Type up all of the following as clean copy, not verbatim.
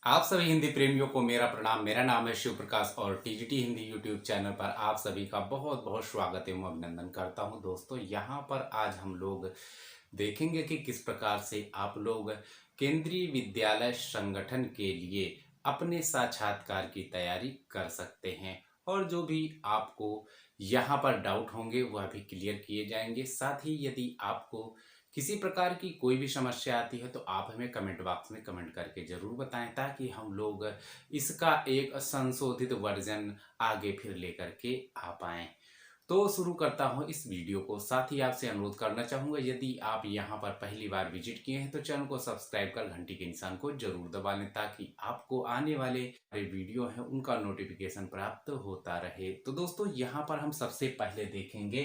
आप सभी हिंदी प्रेमियों को मेरा प्रणाम। मेरा नाम है शिव प्रकाश और टीजीटी हिंदी यूट्यूब चैनल पर आप सभी का बहुत बहुत स्वागत एवं अभिनंदन करता हूं। दोस्तों, यहां पर आज हम लोग देखेंगे कि किस प्रकार से आप लोग केंद्रीय विद्यालय संगठन के लिए अपने साक्षात्कार की तैयारी कर सकते हैं और जो भी आपको यहां पर डाउट होंगे वह भी क्लियर किए जाएंगे। साथ ही यदि आपको किसी प्रकार की कोई भी समस्या आती है तो आप हमें कमेंट बॉक्स में कमेंट करके ज़रूर बताएं, ताकि हम लोग इसका एक संशोधित वर्जन आगे फिर लेकर के आ पाएँ। तो शुरू करता हूं इस वीडियो को। साथ ही आपसे अनुरोध करना चाहूँगा, यदि आप यहां पर पहली बार विजिट किए हैं तो चैनल को सब्सक्राइब कर घंटी के निशान को जरूर दबा लें, ताकि आपको आने वाले वीडियो हैं उनका नोटिफिकेशन प्राप्त होता रहे। तो दोस्तों, यहाँ पर हम सबसे पहले देखेंगे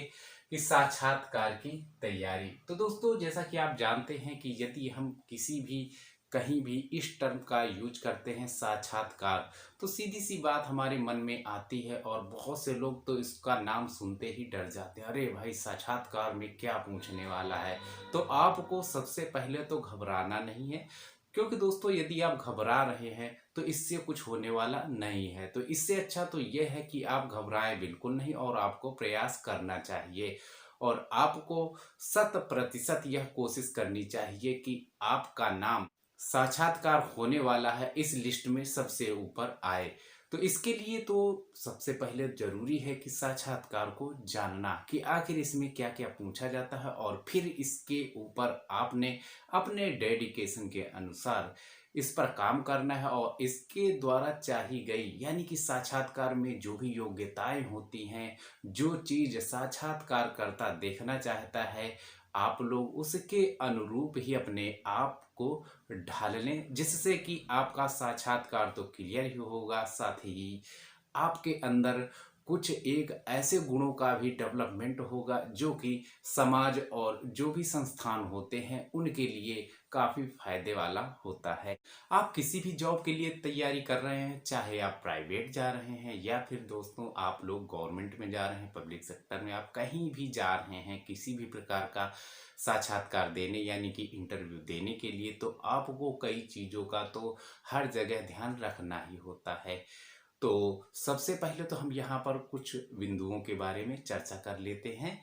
कि साक्षात्कार की तैयारी। तो दोस्तों, जैसा कि आप जानते हैं कि यदि हम किसी भी कहीं भी इस टर्म का यूज करते हैं साक्षात्कार, तो सीधी सी बात हमारे मन में आती है और बहुत से लोग तो इसका नाम सुनते ही डर जाते हैं। अरे भाई, साक्षात्कार में क्या पूछने वाला है। तो आपको सबसे पहले तो घबराना नहीं है, क्योंकि दोस्तों यदि आप घबरा रहे हैं तो इससे कुछ होने वाला नहीं है। तो इससे अच्छा तो यह है कि आप घबराएं बिल्कुल नहीं और आपको प्रयास करना चाहिए और आपको 100% यह कोशिश करनी चाहिए कि आपका नाम साक्षात्कार होने वाला है इस लिस्ट में सबसे ऊपर आए। तो इसके लिए तो सबसे पहले जरूरी है कि साक्षात्कार को जानना कि आखिर इसमें क्या क्या पूछा जाता है, और फिर इसके ऊपर आपने अपने डेडिकेशन के अनुसार इस पर काम करना है और इसके द्वारा चाही गई यानी कि साक्षात्कार में जो भी योग्यताएं होती हैं, जो चीज साक्षात्कारकर्ता देखना चाहता है, आप लोग उसके अनुरूप ही अपने आप को ढाल लें, जिससे कि आपका साक्षात्कार तो क्लियर ही होगा, साथ ही आपके अंदर कुछ एक ऐसे गुणों का भी डेवलपमेंट होगा जो कि समाज और जो भी संस्थान होते हैं उनके लिए काफ़ी फायदे वाला होता है। आप किसी भी जॉब के लिए तैयारी कर रहे हैं, चाहे आप प्राइवेट जा रहे हैं या फिर दोस्तों आप लोग गवर्नमेंट में जा रहे हैं, पब्लिक सेक्टर में आप कहीं भी जा रहे हैं किसी भी प्रकार का साक्षात्कार देने यानी कि इंटरव्यू देने के लिए, तो आपको कई चीज़ों का तो हर जगह ध्यान रखना ही होता है। तो सबसे पहले तो हम यहाँ पर कुछ बिंदुओं के बारे में चर्चा कर लेते हैं।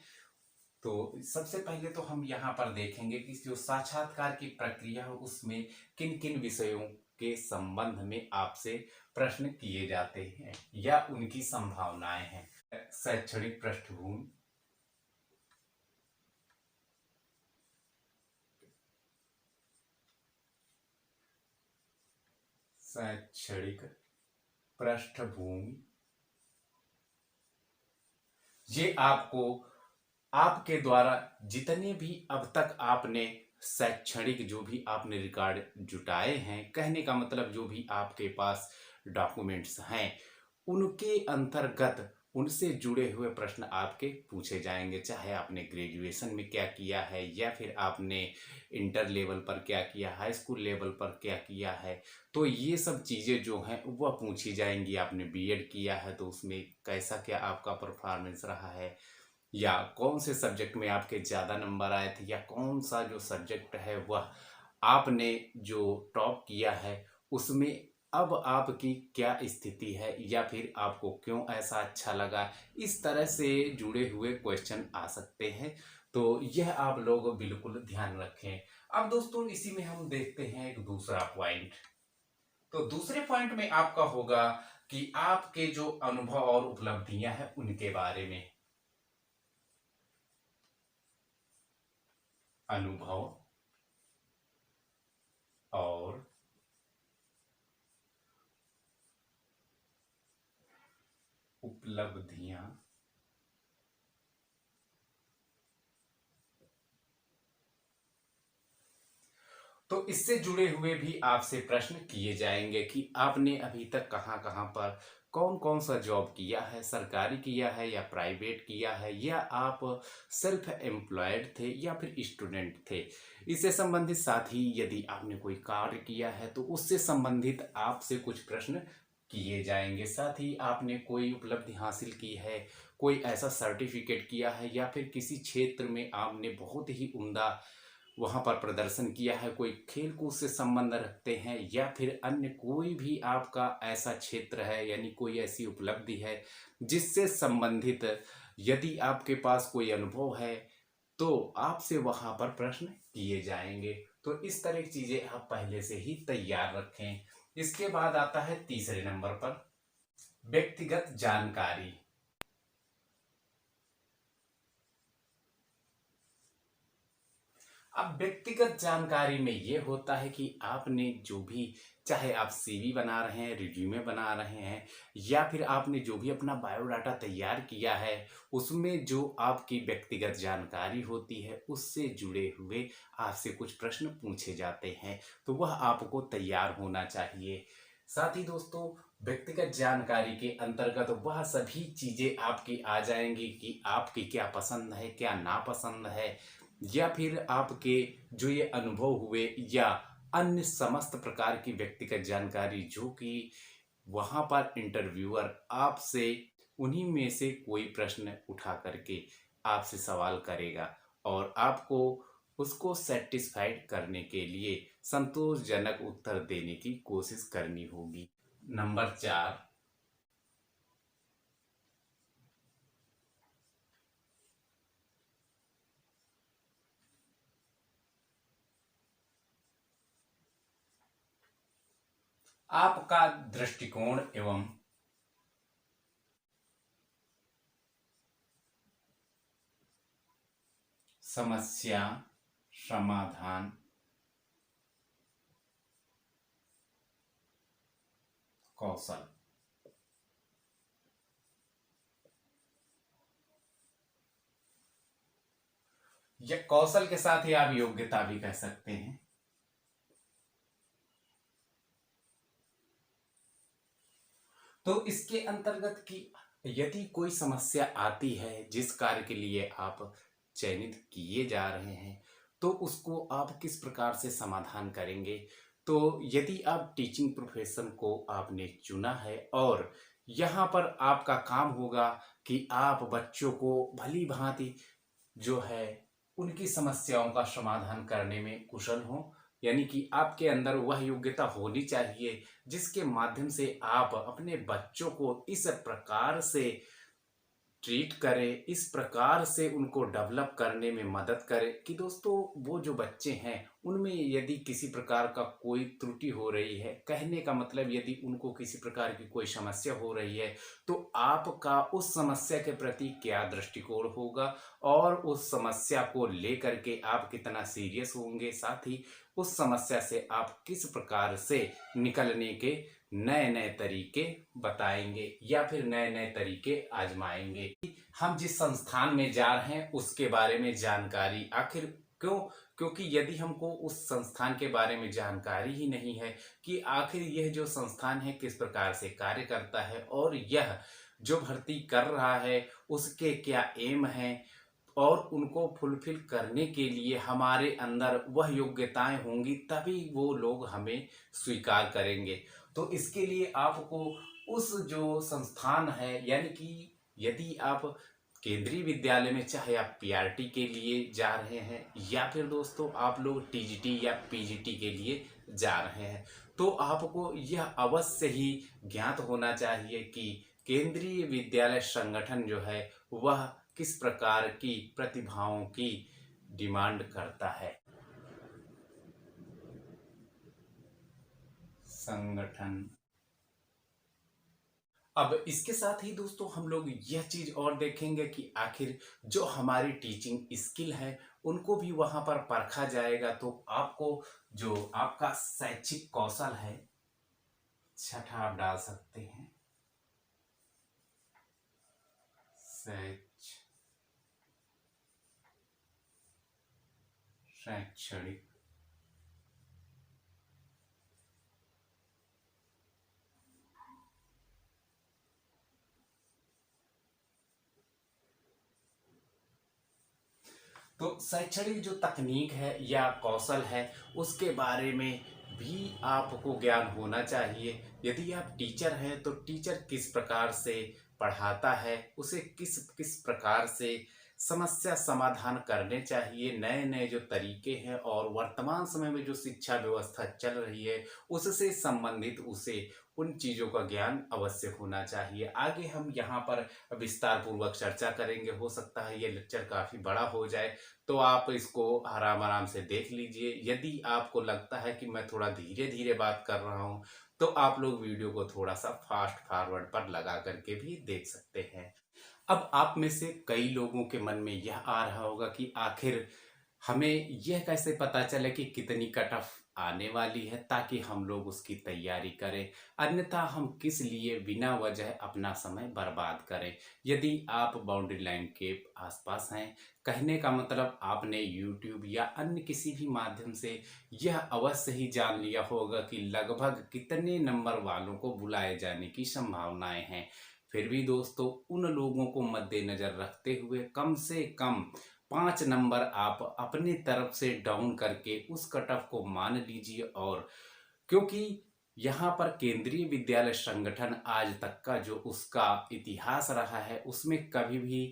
तो सबसे पहले तो हम यहाँ पर देखेंगे कि जो साक्षात्कार की प्रक्रिया है उसमें किन किन विषयों के संबंध में आपसे प्रश्न किए जाते हैं या उनकी संभावनाएं हैं। शैक्षणिक पृष्ठभूमि, शैक्षणिक पृष्ठभूमि, ये आपको आपके द्वारा जितने भी अब तक आपने शैक्षणिक जो भी आपने रिकॉर्ड जुटाए हैं, कहने का मतलब जो भी आपके पास डॉक्यूमेंट्स हैं, उनके अंतर्गत उनसे जुड़े हुए प्रश्न आपके पूछे जाएंगे। चाहे आपने ग्रेजुएशन में क्या किया है या फिर आपने इंटर लेवल पर क्या किया, हाई स्कूल लेवल पर क्या किया है, तो ये सब चीज़ें जो हैं वह पूछी जाएंगी। आपने बीएड किया है तो उसमें कैसा क्या आपका परफॉर्मेंस रहा है, या कौन से सब्जेक्ट में आपके ज़्यादा नंबर आए थे, या कौन सा जो सब्जेक्ट है वह आपने जो टॉप किया है उसमें अब आपकी क्या स्थिति है, या फिर आपको क्यों ऐसा अच्छा लगा। इस तरह से जुड़े हुए क्वेश्चन आ सकते हैं, तो यह आप लोग बिल्कुल ध्यान रखें। अब दोस्तों, इसी में हम देखते हैं एक दूसरा पॉइंट। तो दूसरे पॉइंट में आपका होगा कि आपके जो अनुभव और उपलब्धियां हैं उनके बारे में। अनुभव और उपलब्धियां, तो इससे जुड़े हुए भी आपसे प्रश्न किए जाएंगे कि आपने अभी तक कहाँ कहाँ पर कौन कौन सा जॉब किया है, सरकारी किया है या प्राइवेट किया है, या आप सेल्फ एम्प्लॉयड थे या फिर स्टूडेंट थे। इससे संबंधित, साथ ही यदि आपने कोई कार्य किया है तो उससे संबंधित आपसे कुछ प्रश्न किए जाएंगे। साथ ही आपने कोई उपलब्धि हासिल की है, कोई ऐसा सर्टिफिकेट किया है, या फिर किसी क्षेत्र में आपने बहुत ही उम्दा वहाँ पर प्रदर्शन किया है, कोई खेल कूद से संबंध रखते हैं या फिर अन्य कोई भी आपका ऐसा क्षेत्र है, यानी कोई ऐसी उपलब्धि है जिससे संबंधित यदि आपके पास कोई अनुभव है तो आपसे वहाँ पर प्रश्न किए जाएंगे। तो इस तरह की चीज़ें आप पहले से ही तैयार रखें। इसके बाद आता है तीसरे नंबर पर व्यक्तिगत जानकारी। अब व्यक्तिगत जानकारी में ये होता है कि आपने जो भी, चाहे आप सीवी बना रहे हैं, रिज्यूमे बना रहे हैं या फिर आपने जो भी अपना बायोडाटा तैयार किया है, उसमें जो आपकी व्यक्तिगत जानकारी होती है उससे जुड़े हुए आपसे कुछ प्रश्न पूछे जाते हैं, तो वह आपको तैयार होना चाहिए। साथ ही दोस्तों, व्यक्तिगत जानकारी के अंतर्गत वह सभी चीज़ें आपकी आ जाएंगी कि आपकी क्या पसंद है, क्या नापसंद है, या फिर आपके जो ये अनुभव हुए या अन्य समस्त प्रकार की व्यक्तिगत जानकारी जो कि वहाँ पर इंटरव्यूअर आपसे उन्हीं में से कोई प्रश्न उठा करके आपसे सवाल करेगा और आपको उसको सेटिस्फाइड करने के लिए संतोषजनक उत्तर देने की कोशिश करनी होगी। नंबर 4, आपका दृष्टिकोण एवं समस्या समाधान कौशल। या कौशल के साथ ही आप योग्यता भी कह सकते हैं। तो इसके अंतर्गत कि यदि कोई समस्या आती है जिस कार्य के लिए आप चयनित किए जा रहे हैं, तो उसको आप किस प्रकार से समाधान करेंगे। तो यदि आप टीचिंग प्रोफेशन को आपने चुना है और यहाँ पर आपका काम होगा कि आप बच्चों को भली भांति जो है उनकी समस्याओं का समाधान करने में कुशल हों, यानी कि आपके अंदर वह योग्यता होनी चाहिए जिसके माध्यम से आप अपने बच्चों को इस प्रकार से ट्रीट करें, इस प्रकार से उनको डेवलप करने में मदद करें कि दोस्तों वो जो बच्चे हैं उनमें यदि किसी प्रकार का कोई त्रुटि हो रही है, कहने का मतलब यदि उनको किसी प्रकार की कोई समस्या हो रही है, तो आपका उस समस्या के प्रति क्या दृष्टिकोण होगा और उस समस्या को लेकर के आप कितना सीरियस होंगे, साथ ही उस समस्या से आप किस प्रकार से निकलने के नए नए तरीके बताएंगे या फिर नए नए तरीके आजमाएंगे। हम जिस संस्थान में जा रहे हैं उसके बारे में जानकारी, आखिर क्यों, क्योंकि यदि हमको उस संस्थान के बारे में जानकारी ही नहीं है कि आखिर यह जो संस्थान है किस प्रकार से कार्य करता है और यह जो भर्ती कर रहा है उसके क्या एम हैं और उनको फुलफिल करने के लिए हमारे अंदर वह योग्यताएं होंगी, तभी वो लोग हमें स्वीकार करेंगे। तो इसके लिए आपको उस जो संस्थान है, यानी कि यदि आप केंद्रीय विद्यालय में, चाहे आप पीआरटी के लिए जा रहे हैं या फिर दोस्तों आप लोग टीजीटी या पीजीटी के लिए जा रहे हैं, तो आपको यह अवश्य ही ज्ञात होना चाहिए कि केंद्रीय विद्यालय संगठन जो है वह किस प्रकार की प्रतिभाओं की डिमांड करता है। संगठन। अब इसके साथ ही दोस्तों हम लोग यह चीज और देखेंगे कि आखिर जो हमारी टीचिंग स्किल है उनको भी वहां पर परखा जाएगा। तो आपको जो आपका शैक्षिक कौशल है, छठा आप डाल सकते हैं, शैक्षणिक तो शैक्षणिक जो तकनीक है या कौशल है उसके बारे में भी आपको ज्ञान होना चाहिए। यदि आप टीचर हैं तो टीचर किस प्रकार से पढ़ाता है, उसे किस किस प्रकार से समस्या समाधान करने चाहिए। नए नए जो तरीके हैं और वर्तमान समय में जो शिक्षा व्यवस्था चल रही है उससे संबंधित उसे उन चीज़ों का ज्ञान अवश्य होना चाहिए। आगे हम यहाँ पर विस्तार पूर्वक चर्चा करेंगे। हो सकता है ये लेक्चर काफ़ी बड़ा हो जाए, तो आप इसको आराम आराम से देख लीजिए। यदि आपको लगता है कि मैं थोड़ा धीरे धीरे बात कर रहा हूँ, तो आप लोग वीडियो को थोड़ा सा फास्ट फॉरवर्ड पर लगा करके भी देख सकते हैं। अब आप में से कई लोगों के मन में यह आ रहा होगा कि आखिर हमें यह कैसे पता चले कि कितनी कट ऑफ आने वाली है, ताकि हम लोग उसकी तैयारी करें। अन्यथा हम किस लिए बिना वजह अपना समय बर्बाद करें। यदि आप बाउंड्री लाइन के आसपास हैं, कहने का मतलब आपने यूट्यूब या अन्य किसी भी माध्यम से यह अवश्य ही जान लिया होगा कि लगभग कितने नंबर वालों को बुलाए जाने की संभावनाएं हैं। फिर भी दोस्तों, उन लोगों को मद्देनजर रखते हुए कम से कम 5 नंबर आप अपनी तरफ से डाउन करके उस कट ऑफ को मान लीजिए। और क्योंकि यहाँ पर केंद्रीय विद्यालय संगठन आज तक का जो उसका इतिहास रहा है उसमें कभी भी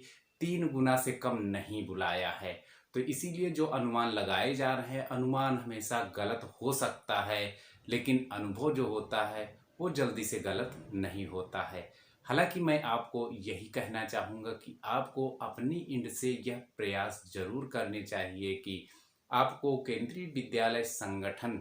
3 गुना से कम नहीं बुलाया है। तो इसीलिए जो अनुमान लगाए जा रहे हैं, अनुमान हमेशा गलत हो सकता है, लेकिन अनुभव जो होता है वो जल्दी से गलत नहीं होता है। हालांकि मैं आपको यही कहना चाहूँगा कि आपको अपनी एंड से यह प्रयास जरूर करने चाहिए कि आपको केंद्रीय विद्यालय संगठन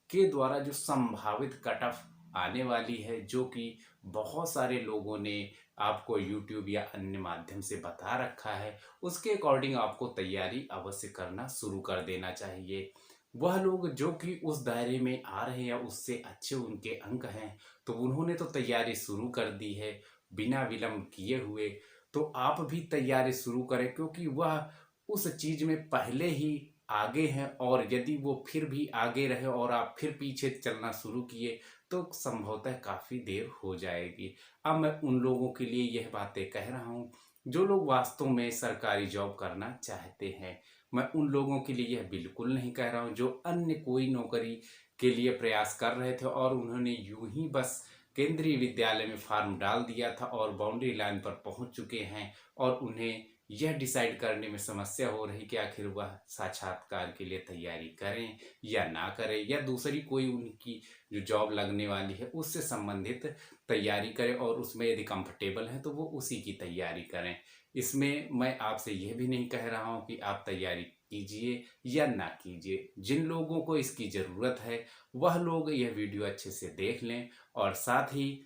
के द्वारा जो संभावित कट ऑफ आने वाली है, जो कि बहुत सारे लोगों ने आपको यूट्यूब या अन्य माध्यम से बता रखा है, उसके अकॉर्डिंग आपको तैयारी अवश्य करना शुरू कर देना चाहिए। वह लोग जो कि उस दायरे में आ रहे हैं या उससे अच्छे उनके अंक हैं, तो उन्होंने तो तैयारी शुरू कर दी है बिना विलंब किए हुए। तो आप भी तैयारी शुरू करें, क्योंकि वह उस चीज में पहले ही आगे हैं। और यदि वो फिर भी आगे रहे और आप फिर पीछे चलना शुरू किए, तो संभवतः काफी देर हो जाएगी। अब मैं उन लोगों के लिए यह बातें कह रहा हूँ जो लोग वास्तव में सरकारी जॉब करना चाहते हैं। मैं उन लोगों के लिए यह बिल्कुल नहीं कह रहा हूँ जो अन्य कोई नौकरी के लिए प्रयास कर रहे थे और उन्होंने यूं ही बस केंद्रीय विद्यालय में फार्म डाल दिया था और बाउंड्री लाइन पर पहुंच चुके हैं, और उन्हें यह डिसाइड करने में समस्या हो रही कि आखिर वह साक्षात्कार के लिए तैयारी करें या ना करें, या दूसरी कोई उनकी जो जॉब लगने वाली है उससे संबंधित तैयारी करें, और उसमें यदि कंफर्टेबल हैं तो वो उसी की तैयारी करें। इसमें मैं आपसे यह भी नहीं कह रहा हूँ कि आप तैयारी कीजिए या ना कीजिए। जिन लोगों को इसकी ज़रूरत है वह लोग यह वीडियो अच्छे से देख लें, और साथ ही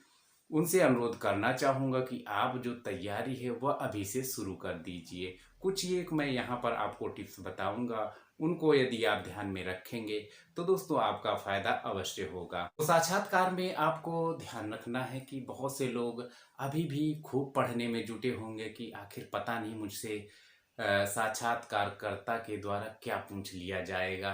उनसे अनुरोध करना चाहूँगा कि आप जो तैयारी है वह अभी से शुरू कर दीजिए। कुछ ये एक मैं यहाँ पर आपको टिप्स बताऊँगा, उनको यदि आप ध्यान में रखेंगे तो दोस्तों आपका फ़ायदा अवश्य होगा। तो साक्षात्कार में आपको ध्यान रखना है कि बहुत से लोग अभी भी खूब पढ़ने में जुटे होंगे कि आखिर पता नहीं मुझसे साक्षात्कारकर्ता के द्वारा क्या पूछ लिया जाएगा।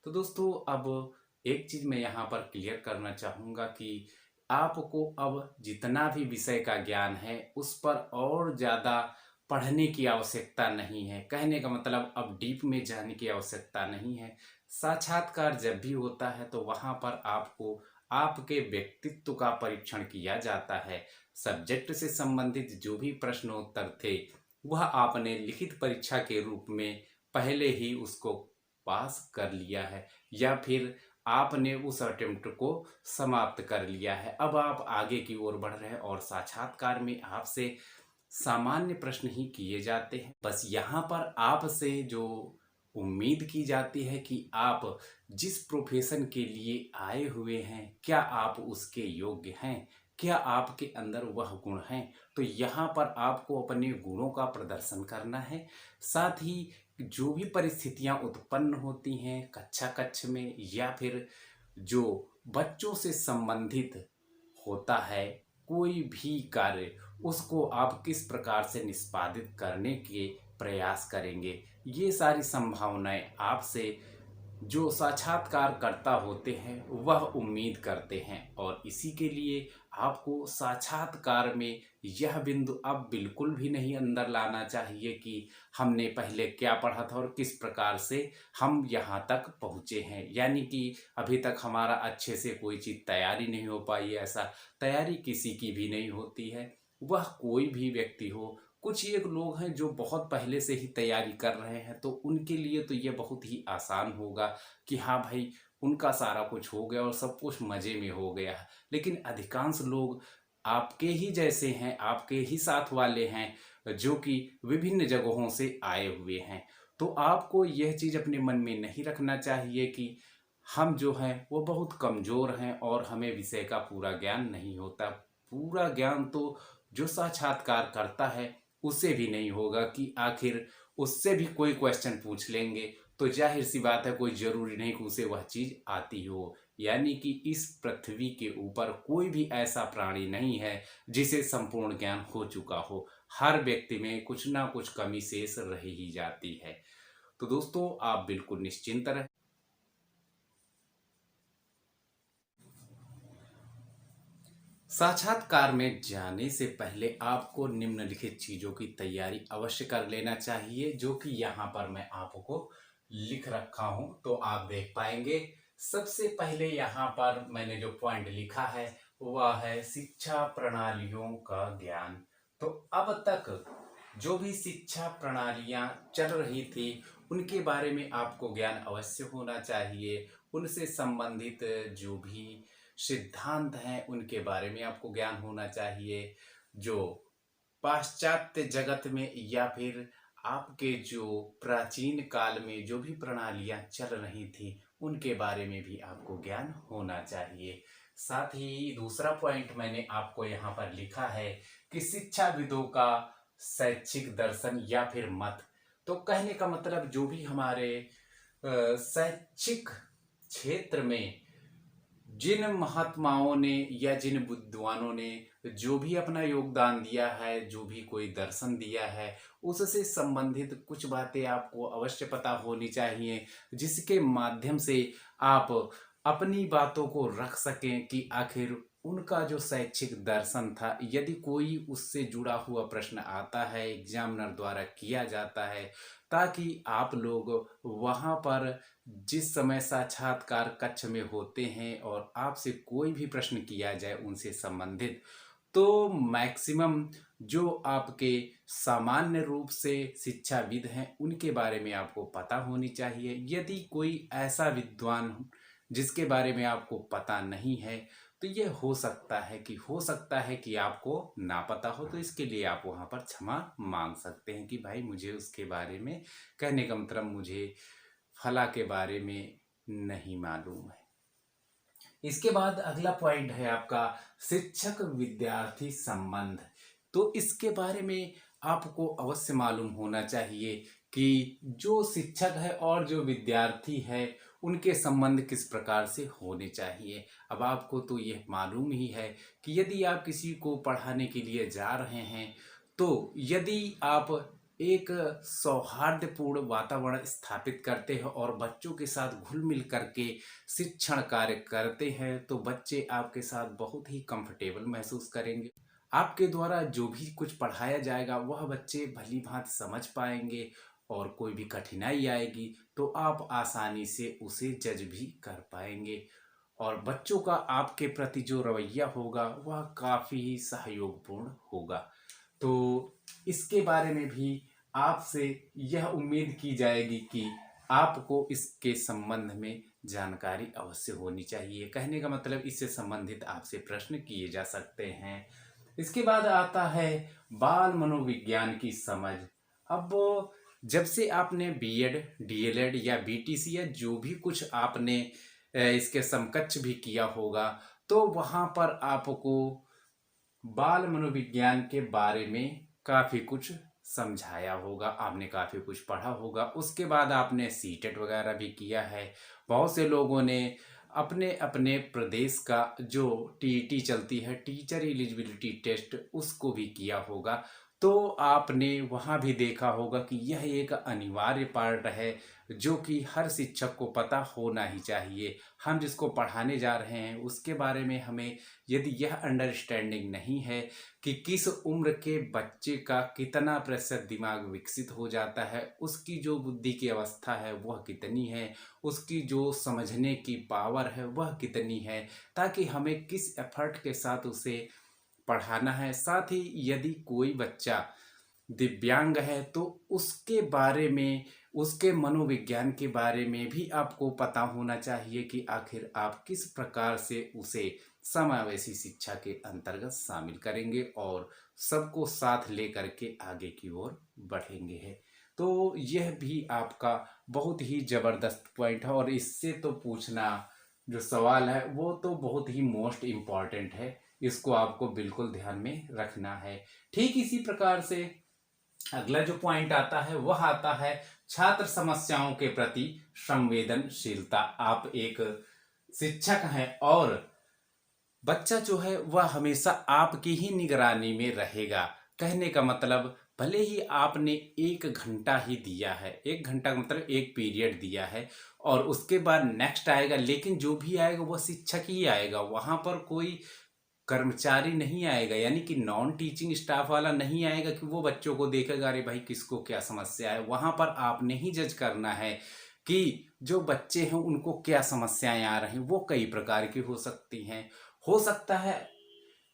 तो दोस्तों, अब एक चीज़ मैं यहाँ पर क्लियर करना चाहूँगा कि आपको अब जितना भी विषय का ज्ञान है उस पर और ज़्यादा पढ़ने की आवश्यकता नहीं है। कहने का मतलब अब डीप में जाने की आवश्यकता नहीं है। साक्षात्कार जब भी होता है तो वहाँ पर आपको आपके व्यक्तित्व का परीक्षण किया जाता है। सब्जेक्ट से संबंधित जो भी प्रश्नोत्तर थे वह आपने लिखित परीक्षा के रूप में पहले ही उसको पास कर लिया है, या फिर आपने उस अटेम्प्ट को समाप्त कर लिया है। अब आप आगे की ओर बढ़ रहे हैं और साक्षात्कार में आपसे सामान्य प्रश्न ही किए जाते हैं। बस यहाँ पर आपसे जो उम्मीद की जाती है कि आप जिस प्रोफेशन के लिए आए हुए हैं, क्या आप उसके योग्य हैं, क्या आपके अंदर वह गुण हैं। तो यहाँ पर आपको अपने गुणों का प्रदर्शन करना है। साथ ही जो भी परिस्थितियाँ उत्पन्न होती हैं कक्षा कक्ष में, या फिर जो बच्चों से संबंधित होता है कोई भी कार्य, उसको आप किस प्रकार से निष्पादित करने के प्रयास करेंगे, ये सारी संभावनाएं आपसे जो साक्षात्कारकर्ता होते हैं वह उम्मीद करते हैं। और इसी के लिए आपको साक्षात्कार में यह बिंदु अब बिल्कुल भी नहीं अंदर लाना चाहिए कि हमने पहले क्या पढ़ा था और किस प्रकार से हम यहाँ तक पहुँचे हैं, यानी कि अभी तक हमारा अच्छे से कोई चीज़ तैयारी नहीं हो पाई है। ऐसा तैयारी किसी की भी नहीं होती है। वह कोई भी व्यक्ति हो, कुछ एक लोग हैं जो बहुत पहले से ही तैयारी कर रहे हैं, तो उनके लिए तो ये बहुत ही आसान होगा कि हाँ भाई, उनका सारा कुछ हो गया और सब कुछ मज़े में हो गया। लेकिन अधिकांश लोग आपके ही जैसे हैं, आपके ही साथ वाले हैं, जो कि विभिन्न जगहों से आए हुए हैं। तो आपको यह चीज़ अपने मन में नहीं रखना चाहिए कि हम जो हैं वो बहुत कमज़ोर हैं और हमें विषय का पूरा ज्ञान नहीं होता। पूरा ज्ञान तो जो साक्षात्कार करता है उसे भी नहीं होगा, कि आखिर उससे भी कोई क्वेश्चन पूछ लेंगे तो जाहिर सी बात है कोई ज़रूरी नहीं कि उसे वह चीज़ आती हो। यानी कि इस पृथ्वी के ऊपर कोई भी ऐसा प्राणी नहीं है जिसे संपूर्ण ज्ञान हो चुका हो। हर व्यक्ति में कुछ ना कुछ कमी शेष रह ही जाती है। तो दोस्तों, आप बिल्कुल निश्चिंत रहें। साक्षात्कार में जाने से पहले आपको निम्नलिखित चीज़ों की तैयारी अवश्य कर लेना चाहिए, जो कि यहाँ पर मैं आपको लिख रखा हूँ, तो आप देख पाएंगे। सबसे पहले यहाँ पर मैंने जो पॉइंट लिखा है वह है शिक्षा प्रणालियों का ज्ञान। तो अब तक जो भी शिक्षा प्रणालियाँ चल रही थी उनके बारे में आपको ज्ञान अवश्य होना चाहिए। उनसे संबंधित जो भी सिद्धांत हैं उनके बारे में आपको ज्ञान होना चाहिए। जो पाश्चात्य जगत में या फिर आपके जो प्राचीन काल में जो भी प्रणालियां चल रही थी उनके बारे में भी आपको ज्ञान होना चाहिए। साथ ही दूसरा पॉइंट मैंने आपको यहाँ पर लिखा है कि शिक्षाविदों का शैक्षिक दर्शन या फिर मत। तो कहने का मतलब जो भी हमारे शैक्षिक क्षेत्र में जिन महात्माओं ने या जिन विद्वानों ने जो भी अपना योगदान दिया है, जो भी कोई दर्शन दिया है, उससे संबंधित कुछ बातें आपको अवश्य पता होनी चाहिए, जिसके माध्यम से आप अपनी बातों को रख सकें कि आखिर उनका जो शैक्षिक दर्शन था, यदि कोई उससे जुड़ा हुआ प्रश्न आता है, एग्जामिनर द्वारा किया जाता है, ताकि आप लोग वहाँ पर जिस समय साक्षात्कार कक्ष में होते हैं और आपसे कोई भी प्रश्न किया जाए उनसे संबंधित, तो मैक्सिमम जो आपके सामान्य रूप से शिक्षाविद हैं उनके बारे में आपको पता होनी चाहिए। यदि कोई ऐसा विद्वान जिसके बारे में आपको पता नहीं है, तो ये हो सकता है कि आपको ना पता हो, तो इसके लिए आप वहाँ पर क्षमा मांग सकते हैं कि भाई मुझे उसके बारे में, कहने का मतलब मुझे फला के बारे में नहीं मालूम है। इसके बाद अगला पॉइंट है आपका शिक्षक विद्यार्थी संबंध। तो इसके बारे में आपको अवश्य मालूम होना चाहिए कि जो शिक्षक है और जो विद्यार्थी है उनके संबंध किस प्रकार से होने चाहिए। अब आपको तो यह मालूम ही है कि यदि आप किसी को पढ़ाने के लिए जा रहे हैं, तो यदि आप एक सौहार्दपूर्ण वातावरण स्थापित करते हैं और बच्चों के साथ घुल मिल करके शिक्षण कार्य करते हैं, तो बच्चे आपके साथ बहुत ही कंफर्टेबल महसूस करेंगे। आपके द्वारा जो भी कुछ पढ़ाया जाएगा वह बच्चे भली भांति समझ पाएंगे, और कोई भी कठिनाई आएगी तो आप आसानी से उसे जज भी कर पाएंगे। और बच्चों का आपके प्रति जो रवैया होगा वह काफ़ी ही सहयोगपूर्ण होगा। तो इसके बारे में भी आपसे यह उम्मीद की जाएगी कि आपको इसके संबंध में जानकारी अवश्य होनी चाहिए। कहने का मतलब इससे संबंधित आपसे प्रश्न किए जा सकते हैं। इसके बाद आता है बाल मनोविज्ञान की समझ। अब जब से आपने बीएड, डीएलएड या बीटीसी या जो भी कुछ आपने इसके समकक्ष भी किया होगा, तो वहाँ पर आपको बाल मनोविज्ञान के बारे में काफ़ी कुछ समझाया होगा, आपने काफ़ी कुछ पढ़ा होगा। उसके बाद आपने सीटेट वगैरह भी किया है। बहुत से लोगों ने अपने अपने प्रदेश का जो टीईटी चलती है, टीचर एलिजिबिलिटी टेस्ट, उसको भी किया होगा। तो आपने वहाँ भी देखा होगा कि यह एक अनिवार्य पार्ट है जो कि हर शिक्षक को पता होना ही चाहिए। हम जिसको पढ़ाने जा रहे हैं उसके बारे में हमें यदि यह अंडरस्टैंडिंग नहीं है कि किस उम्र के बच्चे का कितना प्रतिशत दिमाग विकसित हो जाता है, उसकी जो बुद्धि की अवस्था है वह कितनी है, उसकी जो समझने की पावर है वह कितनी है, ताकि हमें किस एफर्ट के साथ उसे पढ़ाना है। साथ ही यदि कोई बच्चा दिव्यांग है तो उसके बारे में, उसके मनोविज्ञान के बारे में भी आपको पता होना चाहिए कि आखिर आप किस प्रकार से उसे समावेशी शिक्षा के अंतर्गत शामिल करेंगे और सबको साथ लेकर के आगे की ओर बढ़ेंगे है। तो यह भी आपका बहुत ही ज़बरदस्त पॉइंट है और इससे तो पूछना जो सवाल है वो तो बहुत ही मोस्ट इम्पॉर्टेंट है, इसको आपको बिल्कुल ध्यान में रखना है। ठीक इसी प्रकार से अगला जो पॉइंट आता है वह आता है छात्र समस्याओं के प्रति संवेदनशीलता। आप एक शिक्षक हैं और बच्चा जो है वह हमेशा आपकी ही निगरानी में रहेगा। कहने का मतलब भले ही आपने 1 घंटा ही दिया है, 1 घंटा का मतलब 1 पीरियड दिया है और उसके बाद नेक्स्ट आएगा, लेकिन जो भी आएगा वह शिक्षक ही आएगा। वहां पर कोई कर्मचारी नहीं आएगा, यानी कि नॉन टीचिंग स्टाफ वाला नहीं आएगा कि वो बच्चों को देखेगा अरे भाई किसको क्या समस्या है। वहां पर आपने ही जज करना है कि जो बच्चे हैं उनको क्या समस्याएं आ रही हैं। वो कई प्रकार की हो सकती हैं। हो सकता है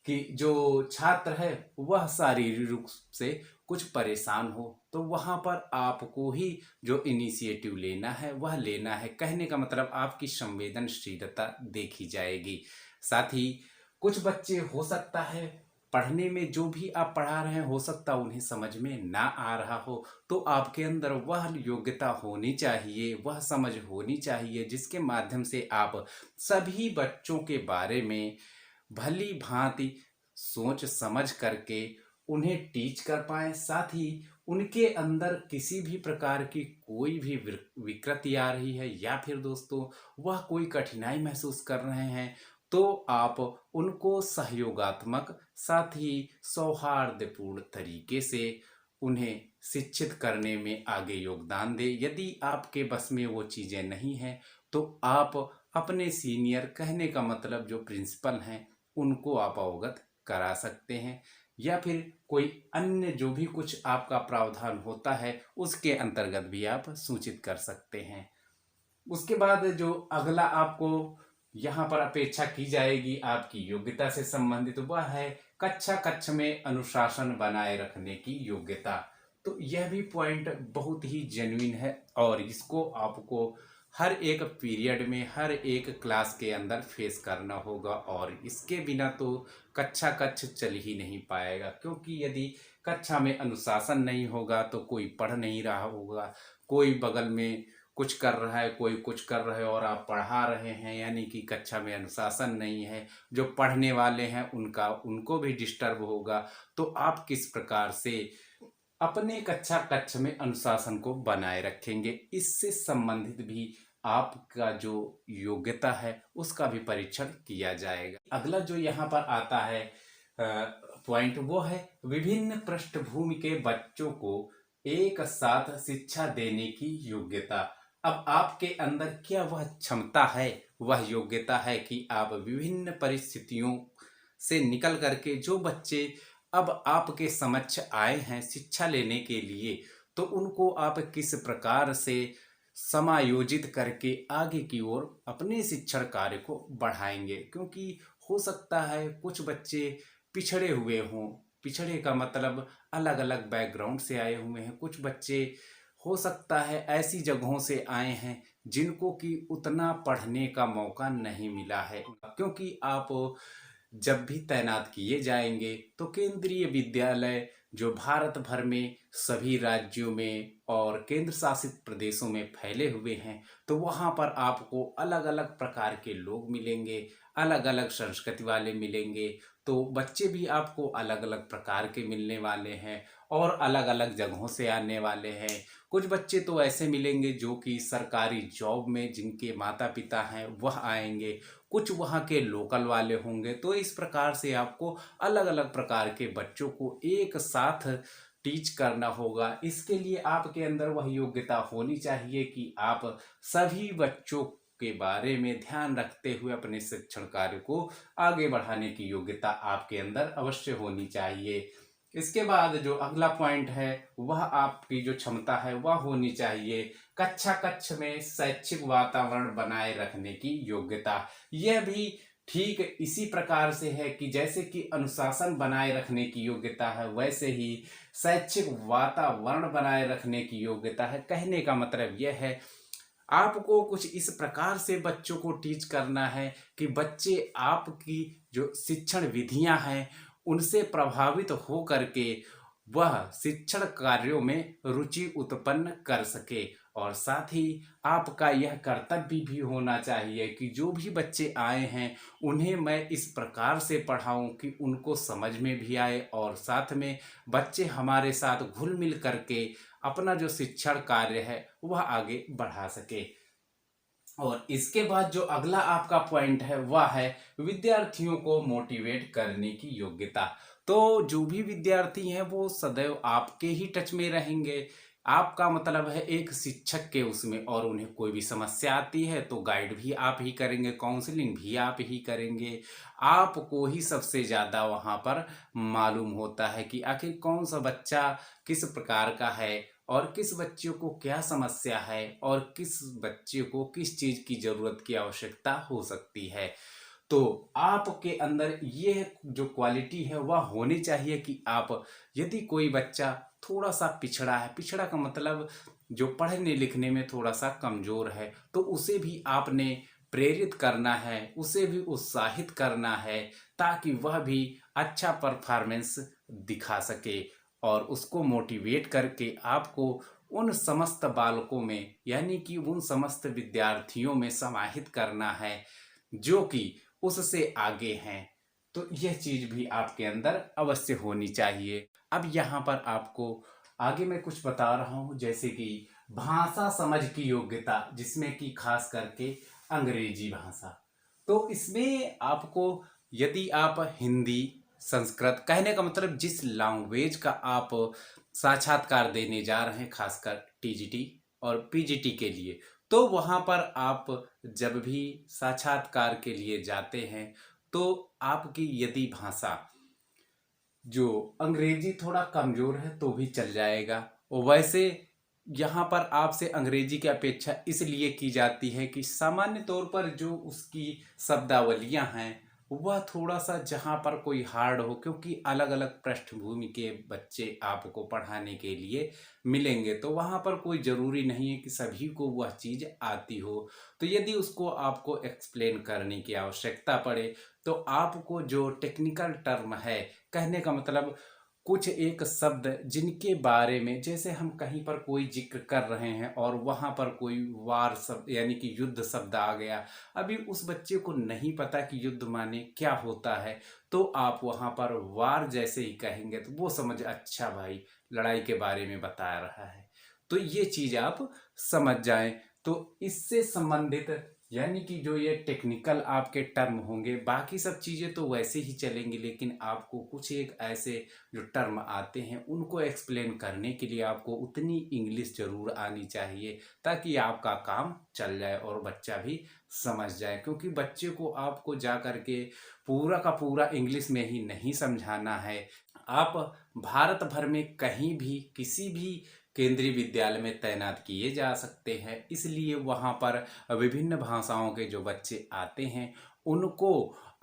कि जो छात्र है वह शारीरिक रूप से कुछ परेशान हो, तो वहां पर आपको ही जो इनिशिएटिव लेना है वह लेना है। कहने का मतलब आपकी संवेदनशीलता देखी जाएगी। साथ ही कुछ बच्चे हो सकता है पढ़ने में जो भी आप पढ़ा रहे हैं हो सकता उन्हें समझ में ना आ रहा हो, तो आपके अंदर वह योग्यता होनी चाहिए, वह समझ होनी चाहिए जिसके माध्यम से आप सभी बच्चों के बारे में भली भांति सोच समझ करके उन्हें टीच कर पाए। साथ ही उनके अंदर किसी भी प्रकार की कोई भी विकृति आ रही है या फिर दोस्तों वह कोई कठिनाई महसूस कर रहे हैं, तो आप उनको सहयोगात्मक साथ ही सौहार्दपूर्ण तरीके से उन्हें शिक्षित करने में आगे योगदान दें। यदि आपके बस में वो चीज़ें नहीं हैं तो आप अपने सीनियर, कहने का मतलब जो प्रिंसिपल हैं, उनको आप अवगत करा सकते हैं या फिर कोई अन्य जो भी कुछ आपका प्रावधान होता है उसके अंतर्गत भी आप सूचित कर सकते हैं। उसके बाद जो अगला आपको यहाँ पर अपेक्षा की जाएगी आपकी योग्यता से संबंधित वह है कक्षा कक्ष में अनुशासन बनाए रखने की योग्यता। तो यह भी पॉइंट बहुत ही जेन्युइन है और इसको आपको हर एक पीरियड में हर एक क्लास के अंदर फेस करना होगा और इसके बिना तो कक्षा कक्ष चल ही नहीं पाएगा। क्योंकि यदि कक्षा में अनुशासन नहीं होगा तो कोई पढ़ नहीं रहा होगा, कोई बगल में कुछ कर रहा है, कोई कुछ कर रहे हो और आप पढ़ा रहे हैं, यानी कि कक्षा में अनुशासन नहीं है। जो पढ़ने वाले हैं उनको भी डिस्टर्ब होगा। तो आप किस प्रकार से अपने कक्षा कक्ष में अनुशासन को बनाए रखेंगे, इससे संबंधित भी आपका जो योग्यता है उसका भी परीक्षण किया जाएगा। अगला जो यहाँ पर आता है पॉइंट वो है विभिन्न पृष्ठभूमि के बच्चों को एक साथ शिक्षा देने की योग्यता। अब आपके अंदर क्या वह क्षमता है, वह योग्यता है कि आप विभिन्न परिस्थितियों से निकल करके जो बच्चे अब आपके समक्ष आए हैं शिक्षा लेने के लिए, तो उनको आप किस प्रकार से समायोजित करके आगे की ओर अपने शिक्षण कार्य को बढ़ाएंगे। क्योंकि हो सकता है कुछ बच्चे पिछड़े हुए हों, पिछड़े का मतलब अलग अलग बैकग्राउंड से आए हुए हैं। कुछ बच्चे हो सकता है ऐसी जगहों से आए हैं जिनको कि उतना पढ़ने का मौका नहीं मिला है। क्योंकि आप जब भी तैनात किए जाएंगे तो केंद्रीय विद्यालय जो भारत भर में सभी राज्यों में और केंद्र शासित प्रदेशों में फैले हुए हैं, तो वहाँ पर आपको अलग अलग प्रकार के लोग मिलेंगे, अलग अलग संस्कृति वाले मिलेंगे। तो बच्चे भी आपको अलग अलग प्रकार के मिलने वाले हैं और अलग अलग जगहों से आने वाले हैं। कुछ बच्चे तो ऐसे मिलेंगे जो कि सरकारी जॉब में जिनके माता पिता हैं वह आएंगे, कुछ वहाँ के लोकल वाले होंगे। तो इस प्रकार से आपको अलग अलग प्रकार के बच्चों को एक साथ टीच करना होगा। इसके लिए आपके अंदर वह योग्यता होनी चाहिए कि आप सभी बच्चों के बारे में ध्यान रखते हुए अपने शिक्षण कार्य को आगे बढ़ाने की योग्यता आपके अंदर अवश्य होनी चाहिए। इसके बाद जो अगला पॉइंट है वह आपकी जो क्षमता है वह होनी चाहिए कक्षा कक्ष में शैक्षिक वातावरण बनाए रखने की योग्यता। यह भी ठीक इसी प्रकार से है कि जैसे कि अनुशासन बनाए रखने की योग्यता है, वैसे ही शैक्षिक वातावरण बनाए रखने की योग्यता है। कहने का मतलब यह है, आपको कुछ इस प्रकार से बच्चों को टीच करना है कि बच्चे आपकी जो शिक्षण विधियां हैं उनसे प्रभावित हो करके वह शिक्षण कार्यों में रुचि उत्पन्न कर सके। और साथ ही आपका यह कर्तव्य भी होना चाहिए कि जो भी बच्चे आए हैं उन्हें मैं इस प्रकार से पढ़ाऊं कि उनको समझ में भी आए और साथ में बच्चे हमारे साथ घुल मिल करके अपना जो शिक्षण कार्य है वह आगे बढ़ा सके। और इसके बाद जो अगला आपका पॉइंट है वह है विद्यार्थियों को मोटिवेट करने की योग्यता। तो जो भी विद्यार्थी हैं वो सदैव आपके ही टच में रहेंगे। आपका मतलब है एक शिक्षक के उसमें, और उन्हें कोई भी समस्या आती है तो गाइड भी आप ही करेंगे, काउंसलिंग भी आप ही करेंगे। आपको ही सबसे ज़्यादा वहाँ पर मालूम होता है कि आखिर कौन सा बच्चा किस प्रकार का है और किस बच्चे को क्या समस्या है और किस बच्चे को किस चीज़ की ज़रूरत की आवश्यकता हो सकती है। तो आपके अंदर ये जो क्वालिटी है वह होनी चाहिए कि आप, यदि कोई बच्चा थोड़ा सा पिछड़ा है, पिछड़ा का मतलब जो पढ़ने लिखने में थोड़ा सा कमज़ोर है, तो उसे भी आपने प्रेरित करना है, उसे भी उत्साहित करना है ताकि वह भी अच्छा परफॉर्मेंस दिखा सके। और उसको मोटिवेट करके आपको उन समस्त बालकों में यानी कि उन समस्त विद्यार्थियों में समाहित करना है जो कि उससे आगे हैं। तो यह चीज़ भी आपके अंदर अवश्य होनी चाहिए। अब यहाँ पर आपको आगे मैं कुछ बता रहा हूँ, जैसे कि भाषा समझ की योग्यता, जिसमें कि खास करके अंग्रेजी भाषा। तो इसमें आपको, यदि आप हिंदी, संस्कृत, कहने का मतलब जिस लैंग्वेज का आप साक्षात्कार देने जा रहे हैं, खासकर टीजीटी और पीजीटी के लिए, तो वहाँ पर आप जब भी साक्षात्कार के लिए जाते हैं तो आपकी यदि भाषा जो अंग्रेजी थोड़ा कमज़ोर है तो भी चल जाएगा। और वैसे यहाँ पर आपसे अंग्रेजी की अपेक्षा इसलिए की जाती है कि सामान्य तौर पर जो उसकी शब्दावलियाँ हैं वह थोड़ा सा जहाँ पर कोई हार्ड हो, क्योंकि अलग अलग पृष्ठभूमि के बच्चे आपको पढ़ाने के लिए मिलेंगे, तो वहाँ पर कोई ज़रूरी नहीं है कि सभी को वह चीज़ आती हो। तो यदि उसको आपको एक्सप्लेन करने की आवश्यकता पड़े तो आपको जो टेक्निकल टर्म है, कहने का मतलब कुछ एक शब्द जिनके बारे में, जैसे हम कहीं पर कोई जिक्र कर रहे हैं और वहाँ पर कोई वार शब्द यानी कि युद्ध शब्द आ गया, अभी उस बच्चे को नहीं पता कि युद्ध माने क्या होता है, तो आप वहाँ पर वार जैसे ही कहेंगे तो वो समझ, अच्छा भाई लड़ाई के बारे में बता रहा है। तो ये चीज़ आप समझ जाएं। तो इससे संबंधित यानी कि जो ये टेक्निकल आपके टर्म होंगे, बाकी सब चीज़ें तो वैसे ही चलेंगी, लेकिन आपको कुछ एक ऐसे जो टर्म आते हैं उनको एक्सप्लेन करने के लिए आपको उतनी इंग्लिश ज़रूर आनी चाहिए ताकि आपका काम चल जाए और बच्चा भी समझ जाए। क्योंकि बच्चे को आपको जा कर के पूरा का पूरा इंग्लिश में ही नहीं समझाना है। आप भारत भर में कहीं भी किसी भी केंद्रीय विद्यालय में तैनात किए जा सकते हैं, इसलिए वहाँ पर विभिन्न भाषाओं के जो बच्चे आते हैं उनको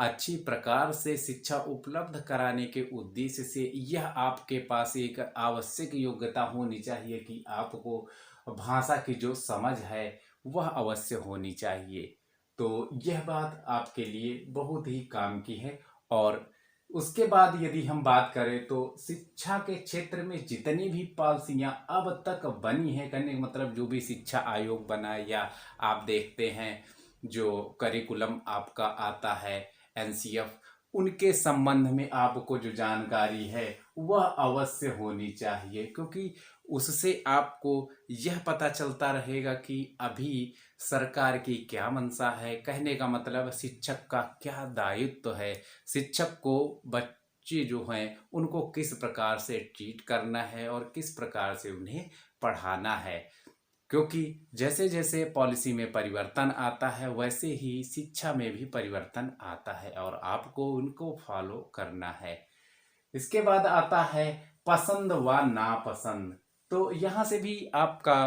अच्छी प्रकार से शिक्षा उपलब्ध कराने के उद्देश्य से यह आपके पास एक आवश्यक योग्यता होनी चाहिए कि आपको भाषा की जो समझ है वह अवश्य होनी चाहिए। तो यह बात आपके लिए बहुत ही काम की है। और उसके बाद यदि हम बात करें तो शिक्षा के क्षेत्र में जितनी भी पॉलिसियां अब तक बनी हैं, करने का मतलब जो भी शिक्षा आयोग बना है या आप देखते हैं जो करिकुलम आपका आता है एनसीएफ, उनके संबंध में आपको जो जानकारी है वह अवश्य होनी चाहिए। क्योंकि उससे आपको यह पता चलता रहेगा कि अभी सरकार की क्या मंशा है, कहने का मतलब शिक्षक का क्या दायित्व है, शिक्षक को बच्चे जो हैं उनको किस प्रकार से ट्रीट करना है और किस प्रकार से उन्हें पढ़ाना है। क्योंकि जैसे जैसे पॉलिसी में परिवर्तन आता है वैसे ही शिक्षा में भी परिवर्तन आता है और आपको उनको फॉलो करना है। इसके बाद आता है पसंद व नापसंद। तो यहाँ से भी आपका